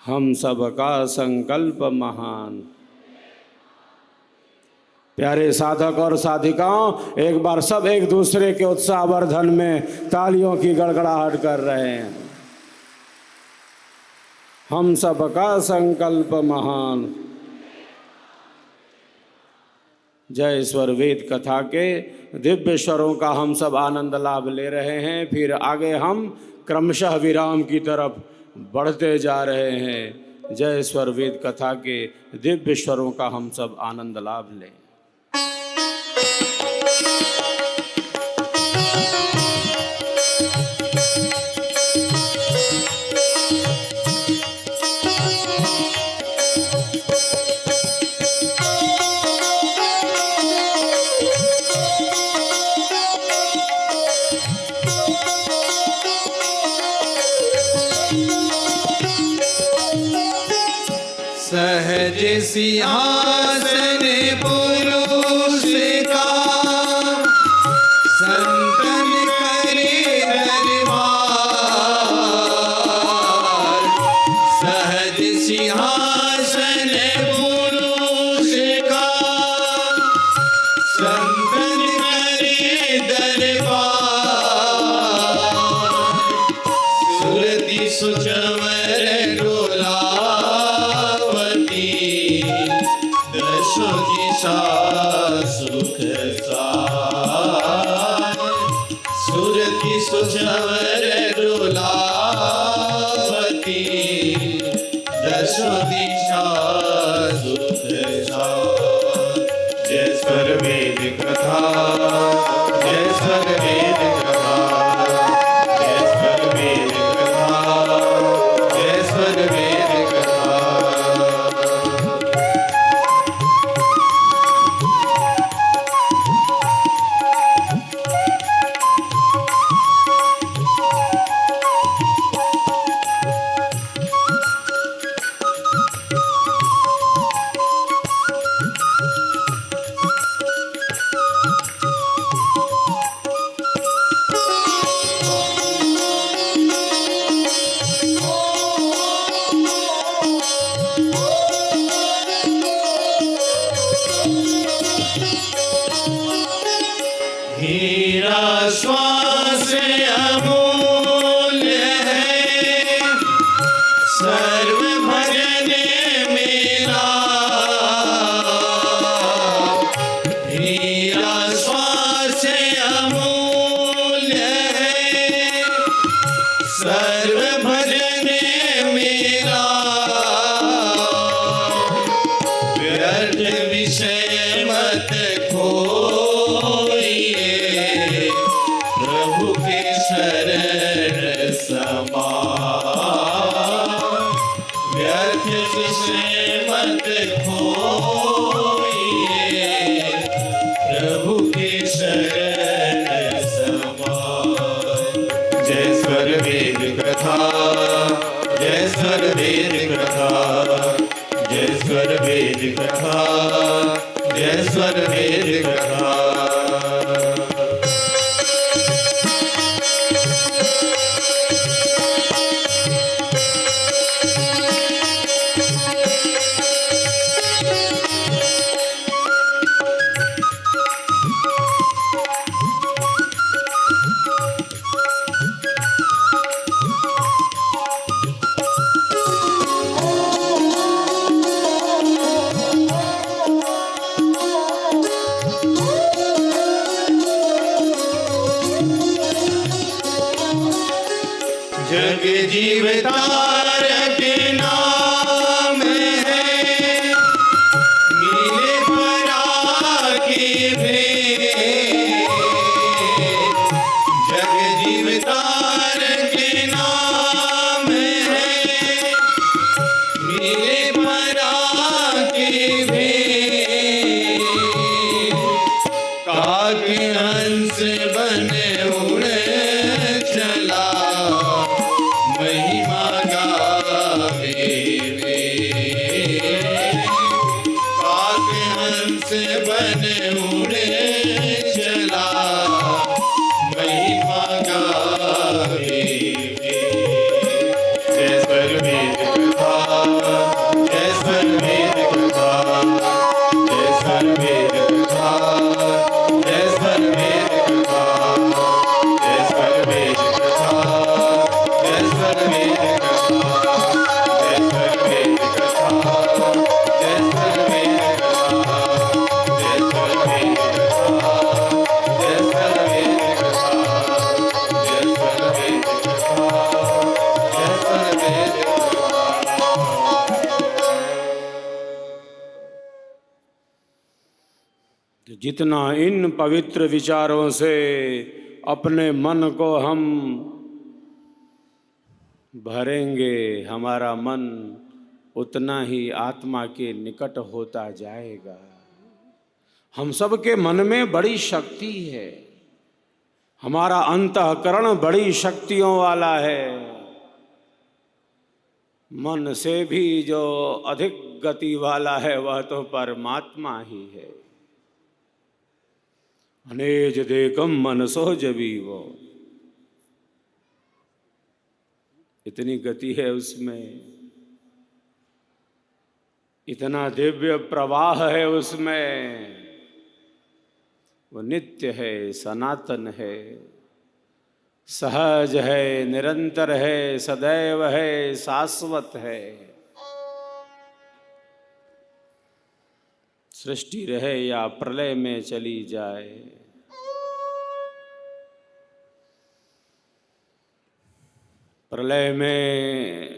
हम सबका संकल्प महान, प्यारे साधक और साधिकाओं, एक बार सब एक दूसरे के उत्साहवर्धन में तालियों की गड़गड़ाहट कर रहे हैं। हम सबका संकल्प महान। जय ईश्वर। वेद कथा के दिव्य स्वरों का हम सब आनंद लाभ ले रहे हैं। फिर आगे हम क्रमशः विराम की तरफ बढ़ते जा रहे हैं। जय ईश्वर। वेद कथा के दिव्य स्वरों का हम सब आनंद लाभ लें। सहज सिंहासन पुरुष का संतन करे दरबार। सहज सिंहासन पुरुष का संतन करे दरबार। सुरति सुचवर सुख सार। सुरति सुचवर डोलावती दशो दिशा सुख सार। जय स्वर वेद कथा, जय स्वर वेद कथा, जय स्वर वेद कथा, जय स्वर वेद कथा। हीरा श्वास अमूल्य है, सर्व भजन मेरा। हीरा श्वास अमूल्य है, सर्व भजन मेरा। व्यर्थ विषय मत प्रभु के शरण समान। व्यर्थ विषय मत खोइए, प्रभु के शरण समान। जय स्वर वेद कथा, जय स्वर वेद कथा, जय स्वर वेद कथा, जय स्वर वेद कथा। जग जीव तारक नाम है, मिले पराके भेद। जग जीव तारक नाम है, मिले पराके भेद। काग हंस बन उड़ चला, महिमा गावे वे। काग हंस बन उड़े चला, महिमा गावे वे। जय स्वर वेद कथा, जय स्वर वेद कथा, जय स्वर वेद कथा, जितना इन पवित्र विचारों से अपने मन को हम भरेंगे, हमारा मन उतना ही आत्मा के निकट होता जाएगा। हम सब के मन में बड़ी शक्ति है, हमारा अंतःकरण बड़ी शक्तियों वाला है। मन से भी जो अधिक गति वाला है वह तो परमात्मा ही है। अनेज देकम मनसो जबीवो, इतनी गति है उसमें, इतना दिव्य प्रवाह है उसमें। वो नित्य है, सनातन है, सहज है, निरंतर है, सदैव है, शाश्वत है। सृष्टि रहे या प्रलय में चली जाए, प्रलय में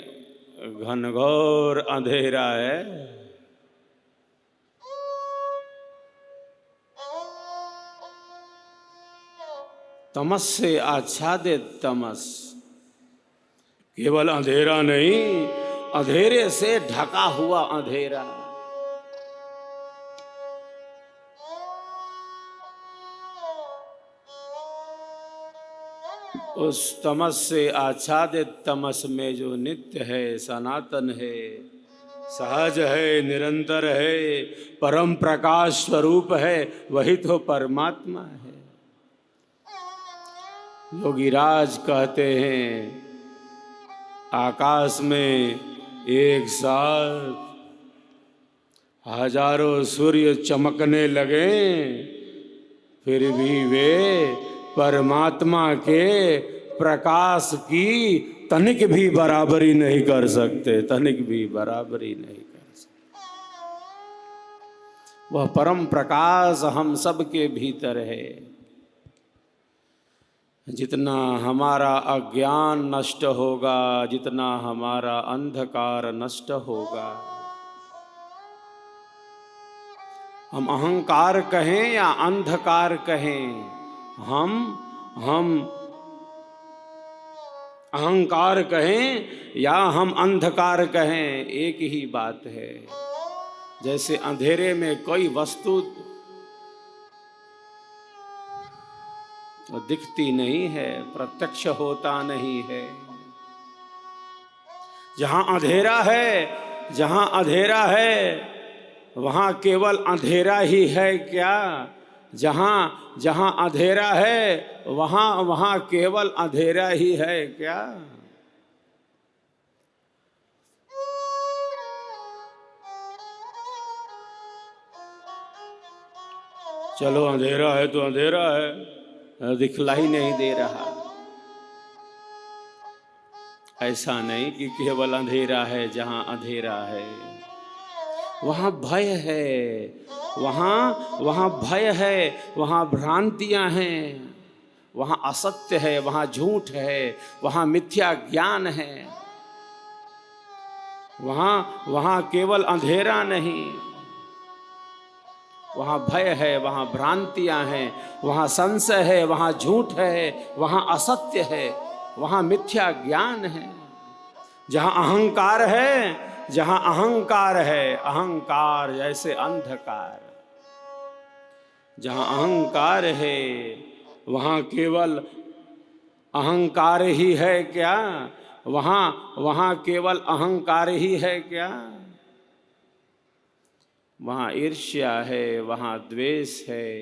घनघोर अंधेरा है, तमस से आच्छादित तमस, केवल अंधेरा नहीं, अंधेरे से ढका हुआ अंधेरा। उस तमस से आच्छादित तमस में जो नित्य है, सनातन है, सहज है, निरंतर है, परम प्रकाश स्वरूप है, वही तो परमात्मा है। योगीराज कहते हैं आकाश में एक साथ हजारों सूर्य चमकने लगे, फिर भी वे परमात्मा के प्रकाश की तनिक भी बराबरी नहीं कर सकते, तनिक भी बराबरी नहीं कर सकते। वह परम प्रकाश हम सब के भीतर है। जितना हमारा अज्ञान नष्ट होगा, जितना हमारा अंधकार नष्ट होगा, हम अहंकार कहें या अंधकार कहें, हम अहंकार कहें या हम अंधकार कहें, एक ही बात है। जैसे अंधेरे में कोई वस्तु तो दिखती नहीं है, प्रत्यक्ष होता नहीं है। जहां अंधेरा है, जहां अंधेरा है वहां केवल अंधेरा ही है क्या? जहां अंधेरा है वहां केवल अंधेरा ही है क्या? चलो अंधेरा है तो अंधेरा है, दिखलाई नहीं दे रहा। ऐसा नहीं कि केवल अंधेरा है, जहां अंधेरा है वहां भय है, वहां भय है, वहां भ्रांतियां हैं, वहां असत्य है, वहां झूठ है, वहां मिथ्या ज्ञान है। वहां केवल अंधेरा नहीं, वहां भय है, वहां भ्रांतियां हैं, वहां संशय है, वहां झूठ है, वहां असत्य है, वहां मिथ्या ज्ञान है। जहां अहंकार है, जहां अहंकार है, अहंकार जैसे अंधकार, जहां अहंकार है वहां केवल अहंकार ही है क्या? वहां केवल अहंकार ही है क्या? वहां ईर्ष्या है, वहां द्वेष है।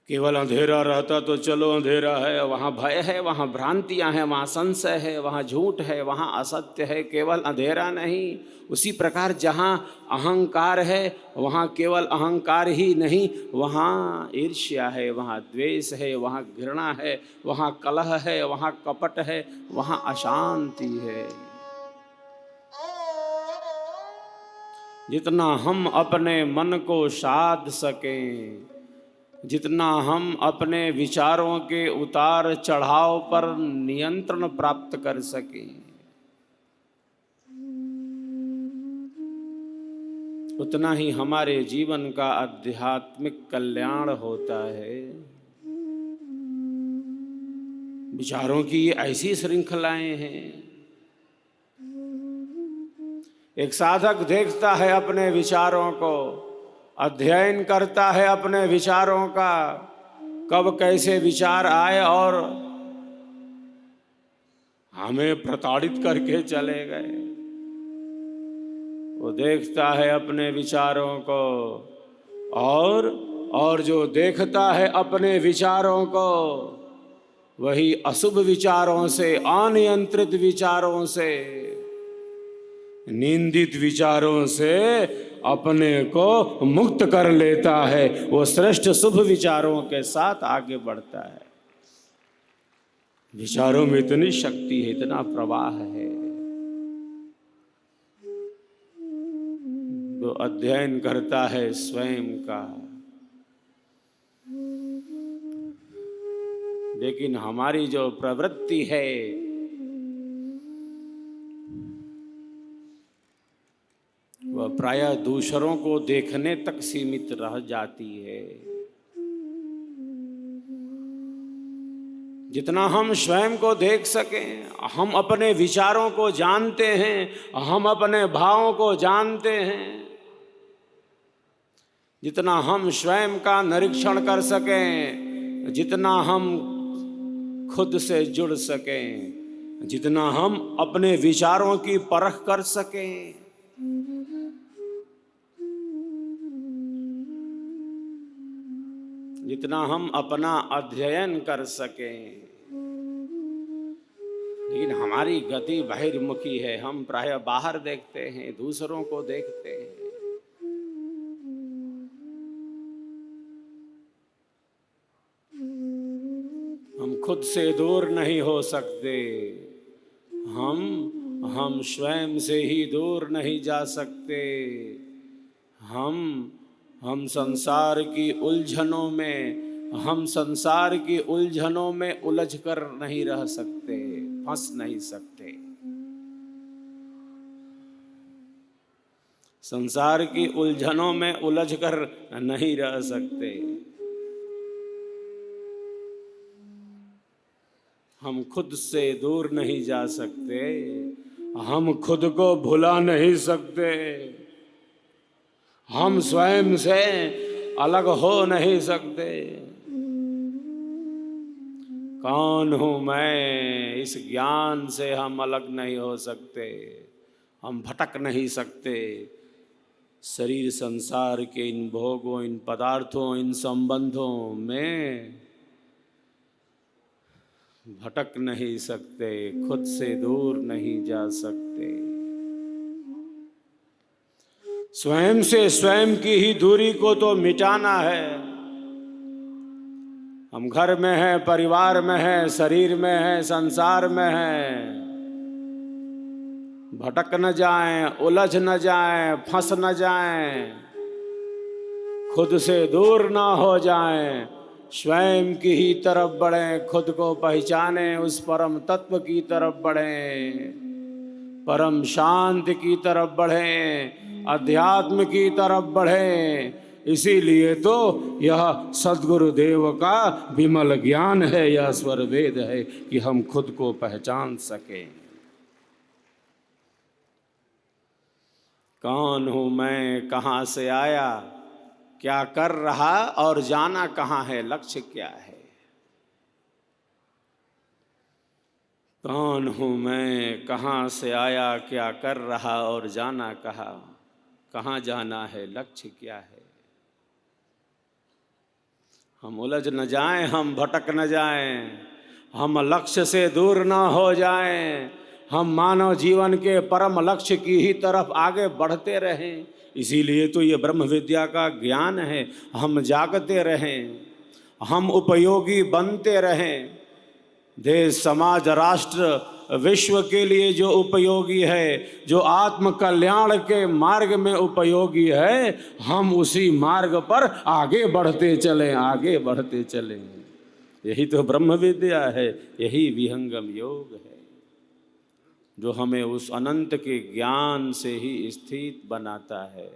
केवल अंधेरा रहता तो चलो अंधेरा है, वहां भय है, वहां भ्रांतियां हैं, वहां संशय है, वहां झूठ है, वहां असत्य है, केवल अंधेरा नहीं। उसी प्रकार जहां अहंकार है वहां केवल अहंकार ही नहीं, वहां ईर्ष्या है, वहां द्वेष है, वहां घृणा है, वहां कलह है, वहां कपट है, वहां अशांति है। जितना हम अपने मन को साध सकें, जितना हम अपने विचारों के उतार चढ़ाव पर नियंत्रण प्राप्त कर सकें, उतना ही हमारे जीवन का आध्यात्मिक कल्याण होता है। विचारों की ये ऐसी श्रृंखलाएं हैं। एक साधक देखता है अपने विचारों को, अध्ययन करता है अपने विचारों का, कब कैसे विचार आए और हमें प्रताड़ित करके चले गए। वो देखता है अपने विचारों को, और जो देखता है अपने विचारों को वही अशुभ विचारों से, अनियंत्रित विचारों से, निंदित विचारों से अपने को मुक्त कर लेता है। वो श्रेष्ठ शुभ विचारों के साथ आगे बढ़ता है। विचारों में इतनी शक्ति है, इतना प्रवाह है। जो अध्ययन करता है स्वयं का, लेकिन हमारी जो प्रवृत्ति है वह प्रायः दूसरों को देखने तक सीमित रह जाती है। जितना हम स्वयं को देख सकें, हम अपने विचारों को जानते हैं, हम अपने भावों को जानते हैं, जितना हम स्वयं का निरीक्षण कर सकें, जितना हम खुद से जुड़ सकें, जितना हम अपने विचारों की परख कर सकें, जितना हम अपना अध्ययन कर सकें, लेकिन हमारी गति बहिर्मुखी है। हम प्रायः बाहर देखते हैं, दूसरों को देखते हैं। हम खुद से दूर नहीं हो सकते। हम स्वयं से ही दूर नहीं जा सकते। हम संसार की उलझनों में उलझ कर नहीं रह सकते, फंस नहीं सकते। संसार की उलझनों में उलझ कर नहीं रह सकते। हम खुद से दूर नहीं जा सकते, हम खुद को भुला नहीं सकते, हम स्वयं से अलग हो नहीं सकते। कौन हूँ मैं, इस ज्ञान से हम अलग नहीं हो सकते। हम भटक नहीं सकते शरीर संसार के इन भोगों, इन पदार्थों, इन संबंधों में भटक नहीं सकते, खुद से दूर नहीं जा सकते। स्वयं से स्वयं की ही दूरी को तो मिटाना है। हम घर में हैं, परिवार में हैं, शरीर में हैं, संसार में हैं। भटक न जाएं, उलझ न जाएं, फंस न जाएं, खुद से दूर ना हो जाएं। स्वयं की ही तरफ बढ़ें, खुद को पहचानें, उस परम तत्व की तरफ बढ़ें, परम शांति की तरफ बढ़ें, अध्यात्म की तरफ बढ़ें। इसीलिए तो यह सद्गुरुदेव का विमल ज्ञान है, यह स्वर वेद है कि हम खुद को पहचान सकें। कौन हूँ मैं, कहाँ से आया, क्या कर रहा और जाना कहाँ है, लक्ष्य क्या है। कौन हूँ मैं, कहाँ से आया, क्या कर रहा और जाना कहाँ जाना है, लक्ष्य क्या है। हम उलझ न जाएं, हम भटक न जाएं, हम लक्ष्य से दूर न हो जाएं, हम मानव जीवन के परम लक्ष्य की ही तरफ आगे बढ़ते रहें। इसीलिए तो ये ब्रह्म विद्या का ज्ञान है। हम जागते रहें, हम उपयोगी बनते रहें। देश, समाज, राष्ट्र, विश्व के लिए जो उपयोगी है, जो आत्म कल्याण के मार्ग में उपयोगी है, हम उसी मार्ग पर आगे बढ़ते चलें, आगे बढ़ते चलें। यही तो ब्रह्म विद्या है, यही विहंगम योग है, जो हमें उस अनंत के ज्ञान से ही स्थित बनाता है।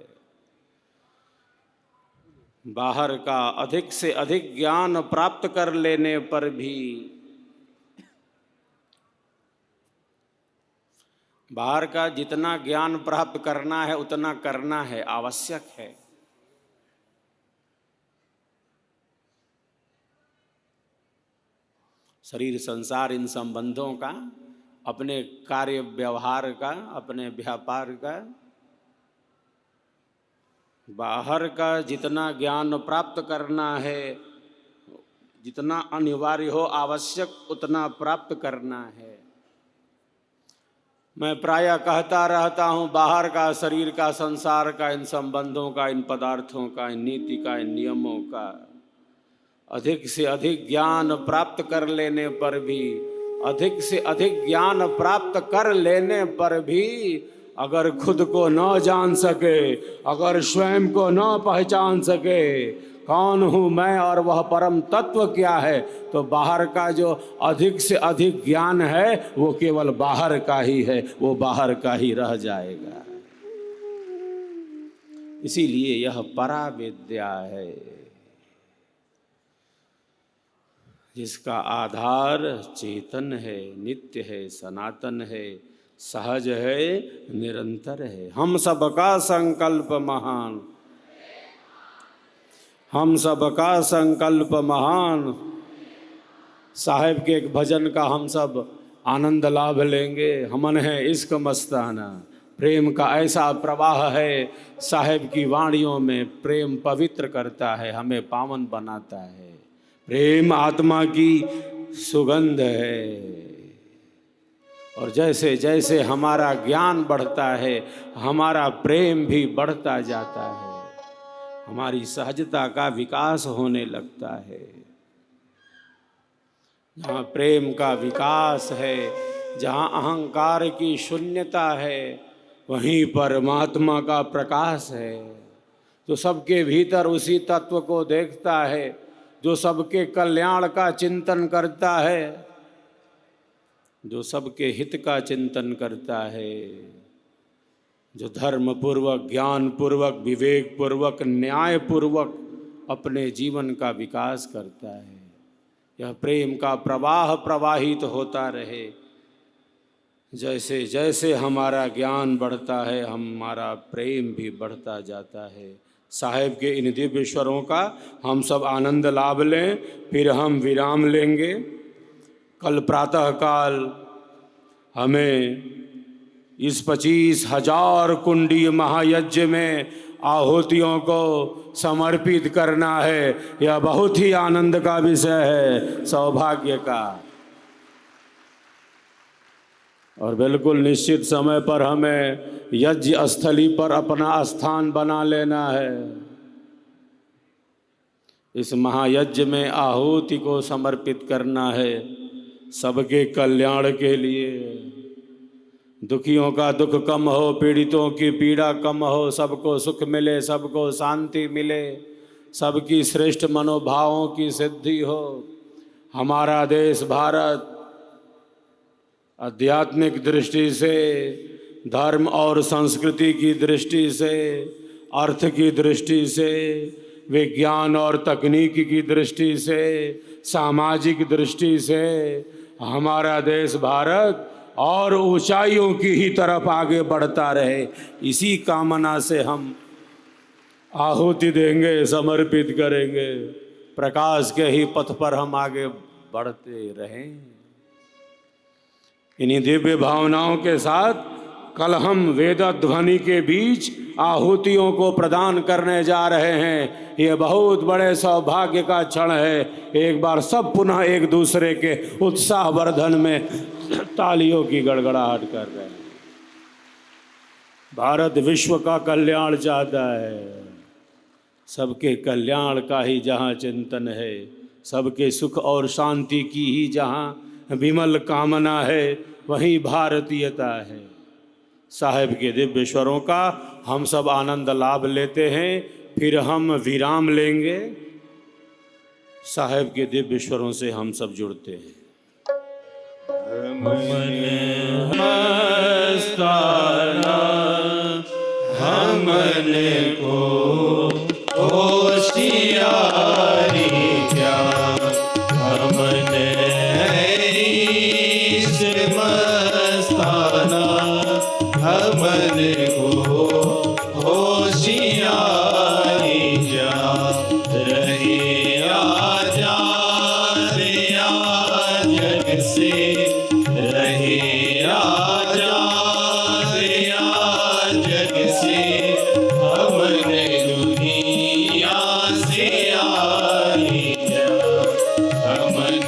बाहर का अधिक से अधिक ज्ञान प्राप्त कर लेने पर भी, बाहर का जितना ज्ञान प्राप्त करना है उतना करना है, आवश्यक है। शरीर संसार इन संबंधों का, अपने कार्य व्यवहार का, अपने व्यापार का, बाहर का जितना ज्ञान प्राप्त करना है, जितना अनिवार्य हो, आवश्यक, उतना प्राप्त करना है। मैं प्रायः कहता रहता हूँ, बाहर का, शरीर का, संसार का, इन संबंधों का, इन पदार्थों का, इन नीति का, इन नियमों का अधिक से अधिक ज्ञान प्राप्त कर लेने पर भी, अधिक से अधिक ज्ञान प्राप्त कर लेने पर भी अगर खुद को न जान सके, अगर स्वयं को न पहचान सके, कौन हूँ मैं और वह परम तत्व क्या है, तो बाहर का जो अधिक से अधिक ज्ञान है वो केवल बाहर का ही है, वो बाहर का ही रह जाएगा। इसीलिए यह पराविद्या है, जिसका आधार चेतन है, नित्य है, सनातन है, सहज है, निरंतर है। हम सबका संकल्प महान, हम सबका संकल्प महान। साहेब के एक भजन का हम सब आनंद लाभ लेंगे। हमन है इश्क मस्ताना, प्रेम का ऐसा प्रवाह है, साहेब की वाणियों में प्रेम पवित्र करता है, हमें पावन बनाता है। प्रेम आत्मा की सुगंध है। और जैसे जैसे हमारा ज्ञान बढ़ता है, हमारा प्रेम भी बढ़ता जाता है, हमारी सहजता का विकास होने लगता है। जहाँ प्रेम का विकास है, जहाँ अहंकार की शून्यता है, वहीं परमात्मा का प्रकाश है, जो सबके भीतर उसी तत्व को देखता है, जो सबके कल्याण का चिंतन करता है, जो सबके हित का चिंतन करता है, जो धर्म पूर्वक, ज्ञान पूर्वक, विवेक पूर्वक, न्याय पूर्वक अपने जीवन का विकास करता है। यह प्रेम का प्रवाह प्रवाहित होता रहे। जैसे जैसे हमारा ज्ञान बढ़ता है, हमारा प्रेम भी बढ़ता जाता है। साहेब के इन दिव्य स्वरों का हम सब आनंद लाभ लें, फिर हम विराम लेंगे। कल प्रातः काल हमें इस 25,000 कुंडी महायज्ञ में आहुतियों को समर्पित करना है। यह बहुत ही आनंद का विषय है, सौभाग्य का। और बिल्कुल निश्चित समय पर हमें यज्ञ स्थली पर अपना स्थान बना लेना है। इस महायज्ञ में आहुति को समर्पित करना है, सबके कल्याण के लिए। दुखियों का दुख कम हो, पीड़ितों की पीड़ा कम हो, सबको सुख मिले, सबको शांति मिले, सबकी श्रेष्ठ मनोभावों की सिद्धि हो। हमारा देश भारत आध्यात्मिक दृष्टि से, धर्म और संस्कृति की दृष्टि से, अर्थ की दृष्टि से, विज्ञान और तकनीक की दृष्टि से, सामाजिक दृष्टि से हमारा देश भारत और ऊंचाइयों की ही तरफ आगे बढ़ता रहे। इसी कामना से हम आहुति देंगे, समर्पित करेंगे। प्रकाश के ही पथ पर हम आगे बढ़ते रहें। इन्हीं दिव्य भावनाओं के साथ कल हम वेद ध्वनि के बीच आहुतियों को प्रदान करने जा रहे हैं। ये बहुत बड़े सौभाग्य का क्षण है। एक बार सब पुनः एक दूसरे के उत्साह वर्धन में तालियों की गड़गड़ाहट कर रहे हैं। भारत विश्व का कल्याण चाहता है। सबके कल्याण का ही जहाँ चिंतन है, सबके सुख और शांति की ही जहाँ विमल कामना है, वही भारतीयता है। साहेब के दिव्य स्वरों का हम सब आनंद लाभ लेते हैं, फिर हम विराम लेंगे। साहेब के दिव्य स्वरों से हम सब जुड़ते हैं। हमने को होशी मस्ताना हमन को होशियारी जा रहे आजा रे जग से रहे आजा रे जग से हमन दुनिया से आई जा हमन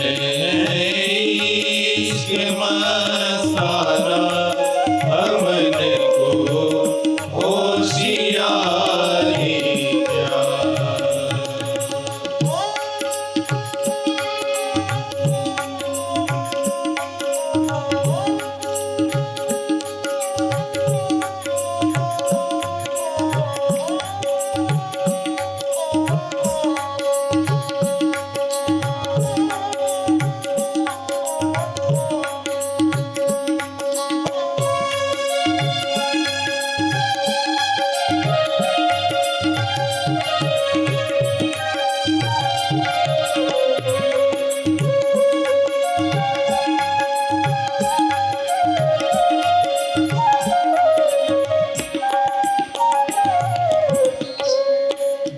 इश्क मस्ताना हमन को होशियारी जा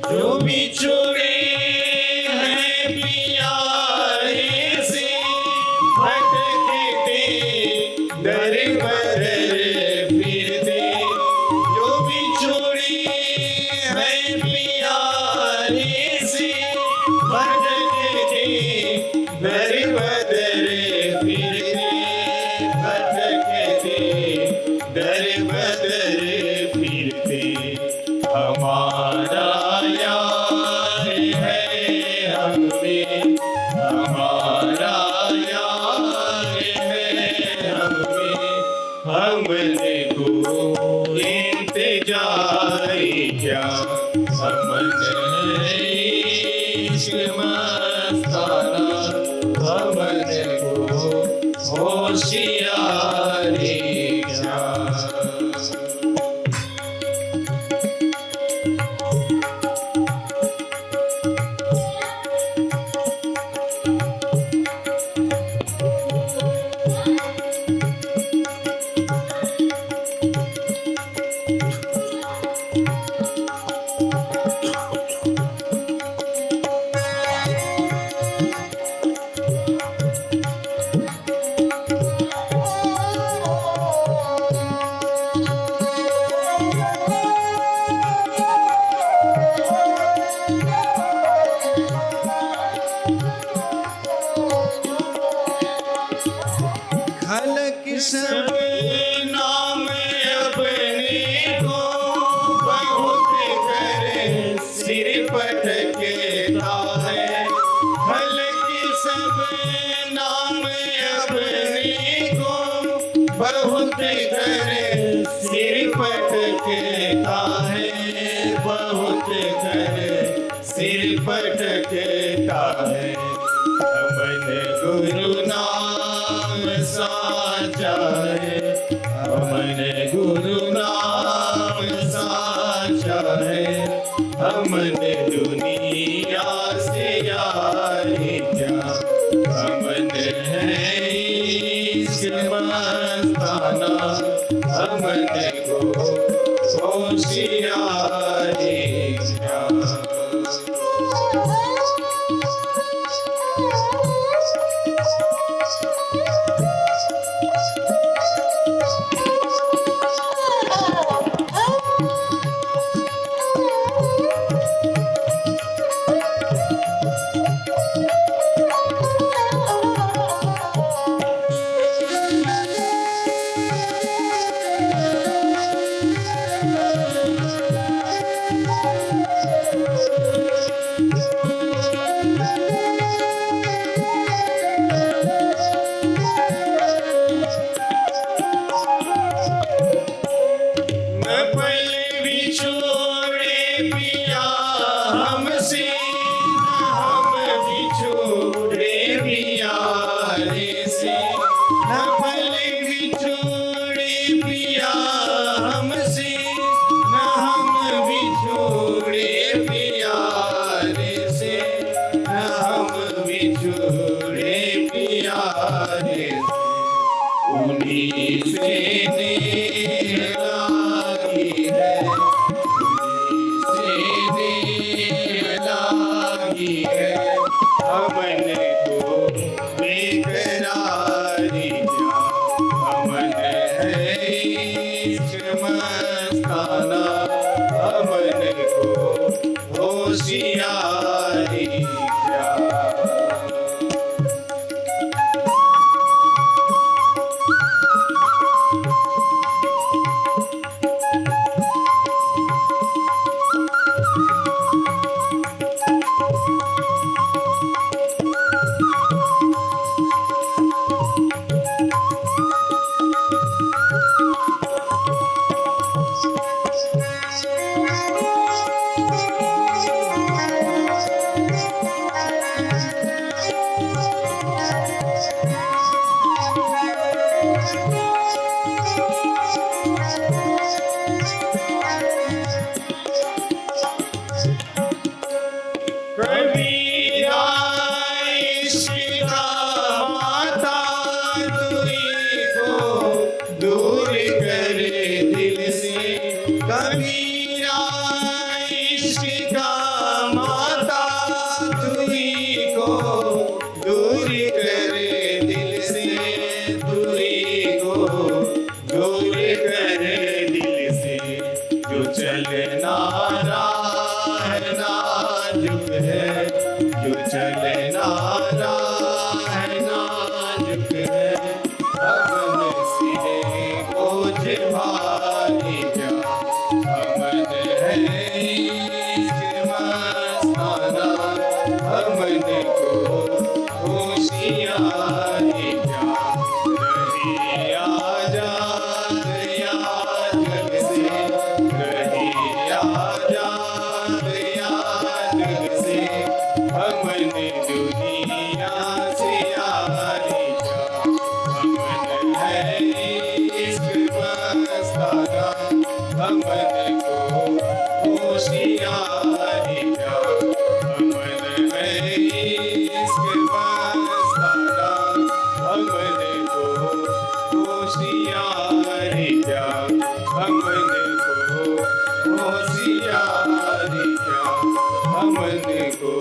जो बिछुड़े हैं प्यारे से भटकते दर बदर फिरते जो बिछुड़े हैं प्यारे से भटकते दर बदर फिरते भटकते दर बदर फिरते हमारा यार है हमें हमारा यार है हमें हमने को इंतजार क्या हमने इश्क मस्ताना हमने को होशियारी क्या खलक सब नाम अपने को बहुत करे सिर पटकता है खलक सब नाम अपने को बहुत करे सिर पटकता है बहुत करे सिर पटकता है हमन गुरु नाम साचा है हमन गुरु नाम साचा है हमन दुनिया से यारी क्या हमन है इश्क मस्ताना हमन को होशियारी क्या से देर लागी है, से देर लागी है, अमन को बेकरारी जा, अमन है इश्क मस्ताना, अमन को होशियारी जा। कबीरा इश्क का माता दुई को दूर करे दिल से, कबीरा इश्क का माता दुई को दूर करे दिल से, दुई को दूर करे दिल से, जो चलना राह नाजुक है, जो चलना राह नाजुक है, अमन सिरे बोझ भारी जा, अमन है इश्क मस्ताना, अमन को होशियारी जा, रही आजाद या जग से, रही आजाद या जग से, अमन दुनिया से यारी जा, अमन है इश्क मस्ताना, अमन को होशियारी जा, अमन है इश्क मस्ताना, अमन को होशियारी जा, अमन को होशियारी जा, अमन को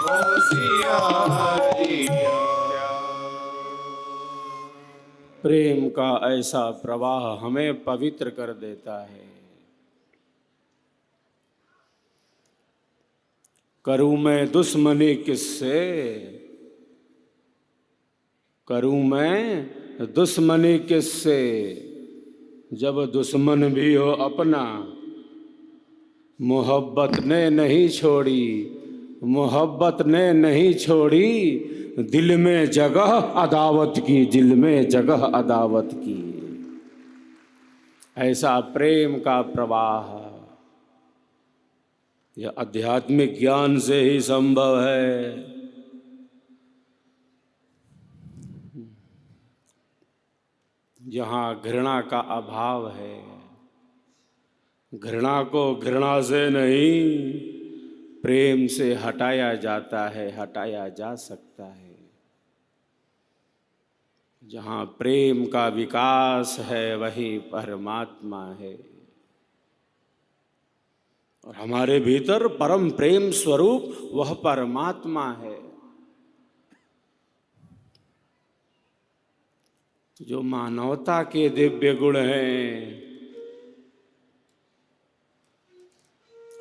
होशियारी जा। प्रेम का ऐसा प्रवाह हमें पवित्र कर देता है। करूं मैं दुश्मनी किससे, करूं मैं दुश्मनी किससे, जब दुश्मन भी हो अपना, मोहब्बत ने नहीं छोड़ी, मोहब्बत ने नहीं छोड़ी, दिल में जगह अदावत की, दिल में जगह अदावत की। ऐसा प्रेम का प्रवाह यह आध्यात्मिक ज्ञान से ही संभव है। जहाँ घृणा का अभाव है, घृणा को घृणा से नहीं प्रेम से हटाया जाता है, हटाया जा सकता है। जहाँ प्रेम का विकास है वही परमात्मा है, और हमारे भीतर परम प्रेम स्वरूप वह परमात्मा है। जो मानवता के दिव्य गुण हैं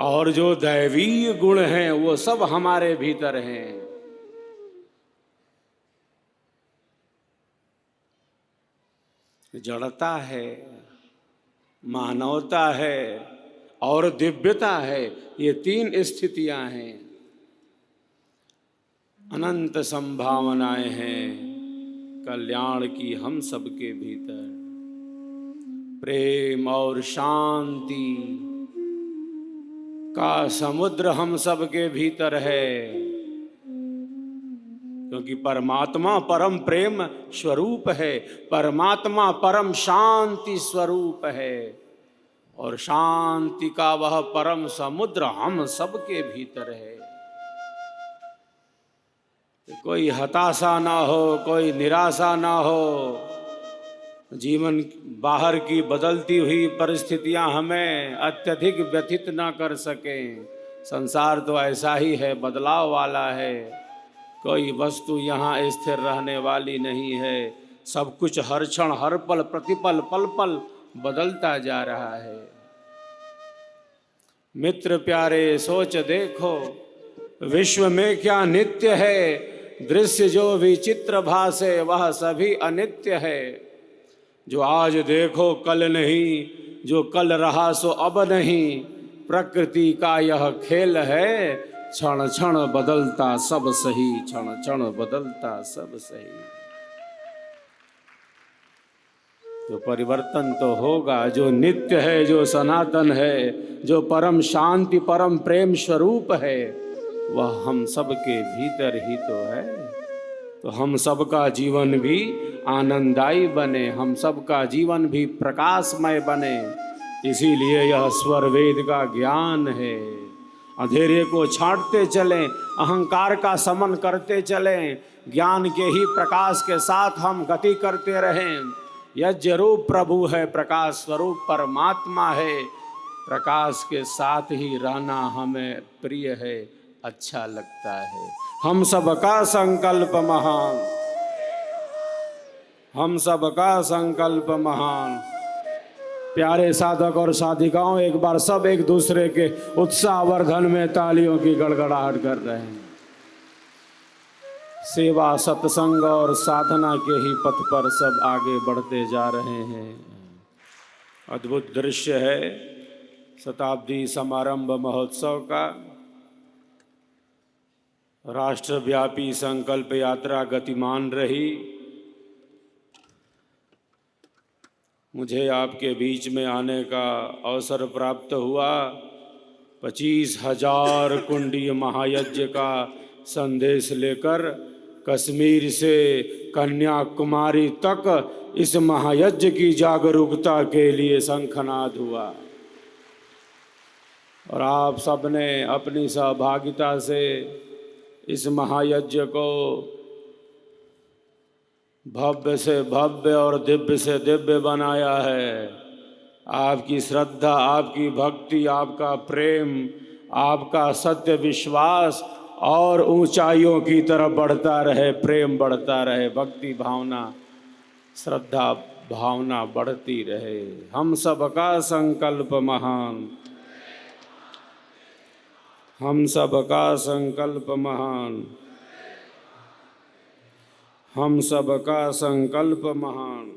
और जो दैवीय गुण हैं वो सब हमारे भीतर हैं। जड़ता है, मानवता है और दिव्यता है, ये तीन स्थितियां हैं। अनंत संभावनाएं हैं कल्याण की हम सबके भीतर। प्रेम और शांति का समुद्र हम सबके भीतर है, क्योंकि परमात्मा परम प्रेम स्वरूप है, परमात्मा परम शांति स्वरूप है, और शांति का वह परम समुद्र हम सबके भीतर है। कोई हताशा ना हो, कोई निराशा ना हो, जीवन बाहर की बदलती हुई परिस्थितियां हमें अत्यधिक व्यथित ना कर सकें। संसार तो ऐसा ही है, बदलाव वाला है। कोई वस्तु यहाँ स्थिर रहने वाली नहीं है। सब कुछ हर क्षण, हर पल, प्रतिपल, पल पल बदलता जा रहा है। मित्र प्यारे सोच देखो, विश्व में क्या नित्य है। दृश्य जो विचित्र भासे वह सभी अनित्य है। जो आज देखो कल नहीं, जो कल रहा सो अब नहीं। प्रकृति का यह खेल है, क्षण क्षण बदलता सब सही, क्षण क्षण बदलता सब सही। जो परिवर्तन तो होगा, जो नित्य है, जो सनातन है, जो परम शांति, परम प्रेम स्वरूप है, वह हम सब के भीतर ही तो है। तो हम सबका जीवन भी आनंददायी बने, हम सबका जीवन भी प्रकाशमय बने। इसीलिए यह स्वर वेद का ज्ञान है। अंधेरे को छांटते चलें, अहंकार का समन करते चलें, ज्ञान के ही प्रकाश के साथ हम गति करते रहें। यज्ञ रूप प्रभु है, प्रकाश स्वरूप परमात्मा है। प्रकाश के साथ ही रहना हमें प्रिय है, अच्छा लगता है। हम सबका संकल्प महान, हम सबका संकल्प महान। प्यारे साधक और साधिकाओं, एक बार सब एक दूसरे के उत्साहवर्धन में तालियों की गड़गड़ाहट कर रहे हैं। सेवा, सत्संग और साधना के ही पथ पर सब आगे बढ़ते जा रहे हैं। अद्भुत दृश्य है शताब्दी समारंभ महोत्सव का। राष्ट्रव्यापी संकल्प यात्रा गतिमान रही। मुझे आपके बीच में आने का अवसर प्राप्त हुआ। 25,000 कुंडीय महायज्ञ का संदेश लेकर कश्मीर से कन्याकुमारी तक इस महायज्ञ की जागरूकता के लिए शंखनाद हुआ। और आप सबने अपनी सहभागिता से इस महायज्ञ को भव्य से भव्य और दिव्य से दिव्य बनाया है। आपकी श्रद्धा, आपकी भक्ति, आपका प्रेम, आपका सत्य विश्वास और ऊंचाइयों की तरफ बढ़ता रहे, प्रेम बढ़ता रहे, भक्ति भावना, श्रद्धा भावना बढ़ती रहे। हम सबका संकल्प महान, हम सबका संकल्प महान, हम सबका संकल्प महान।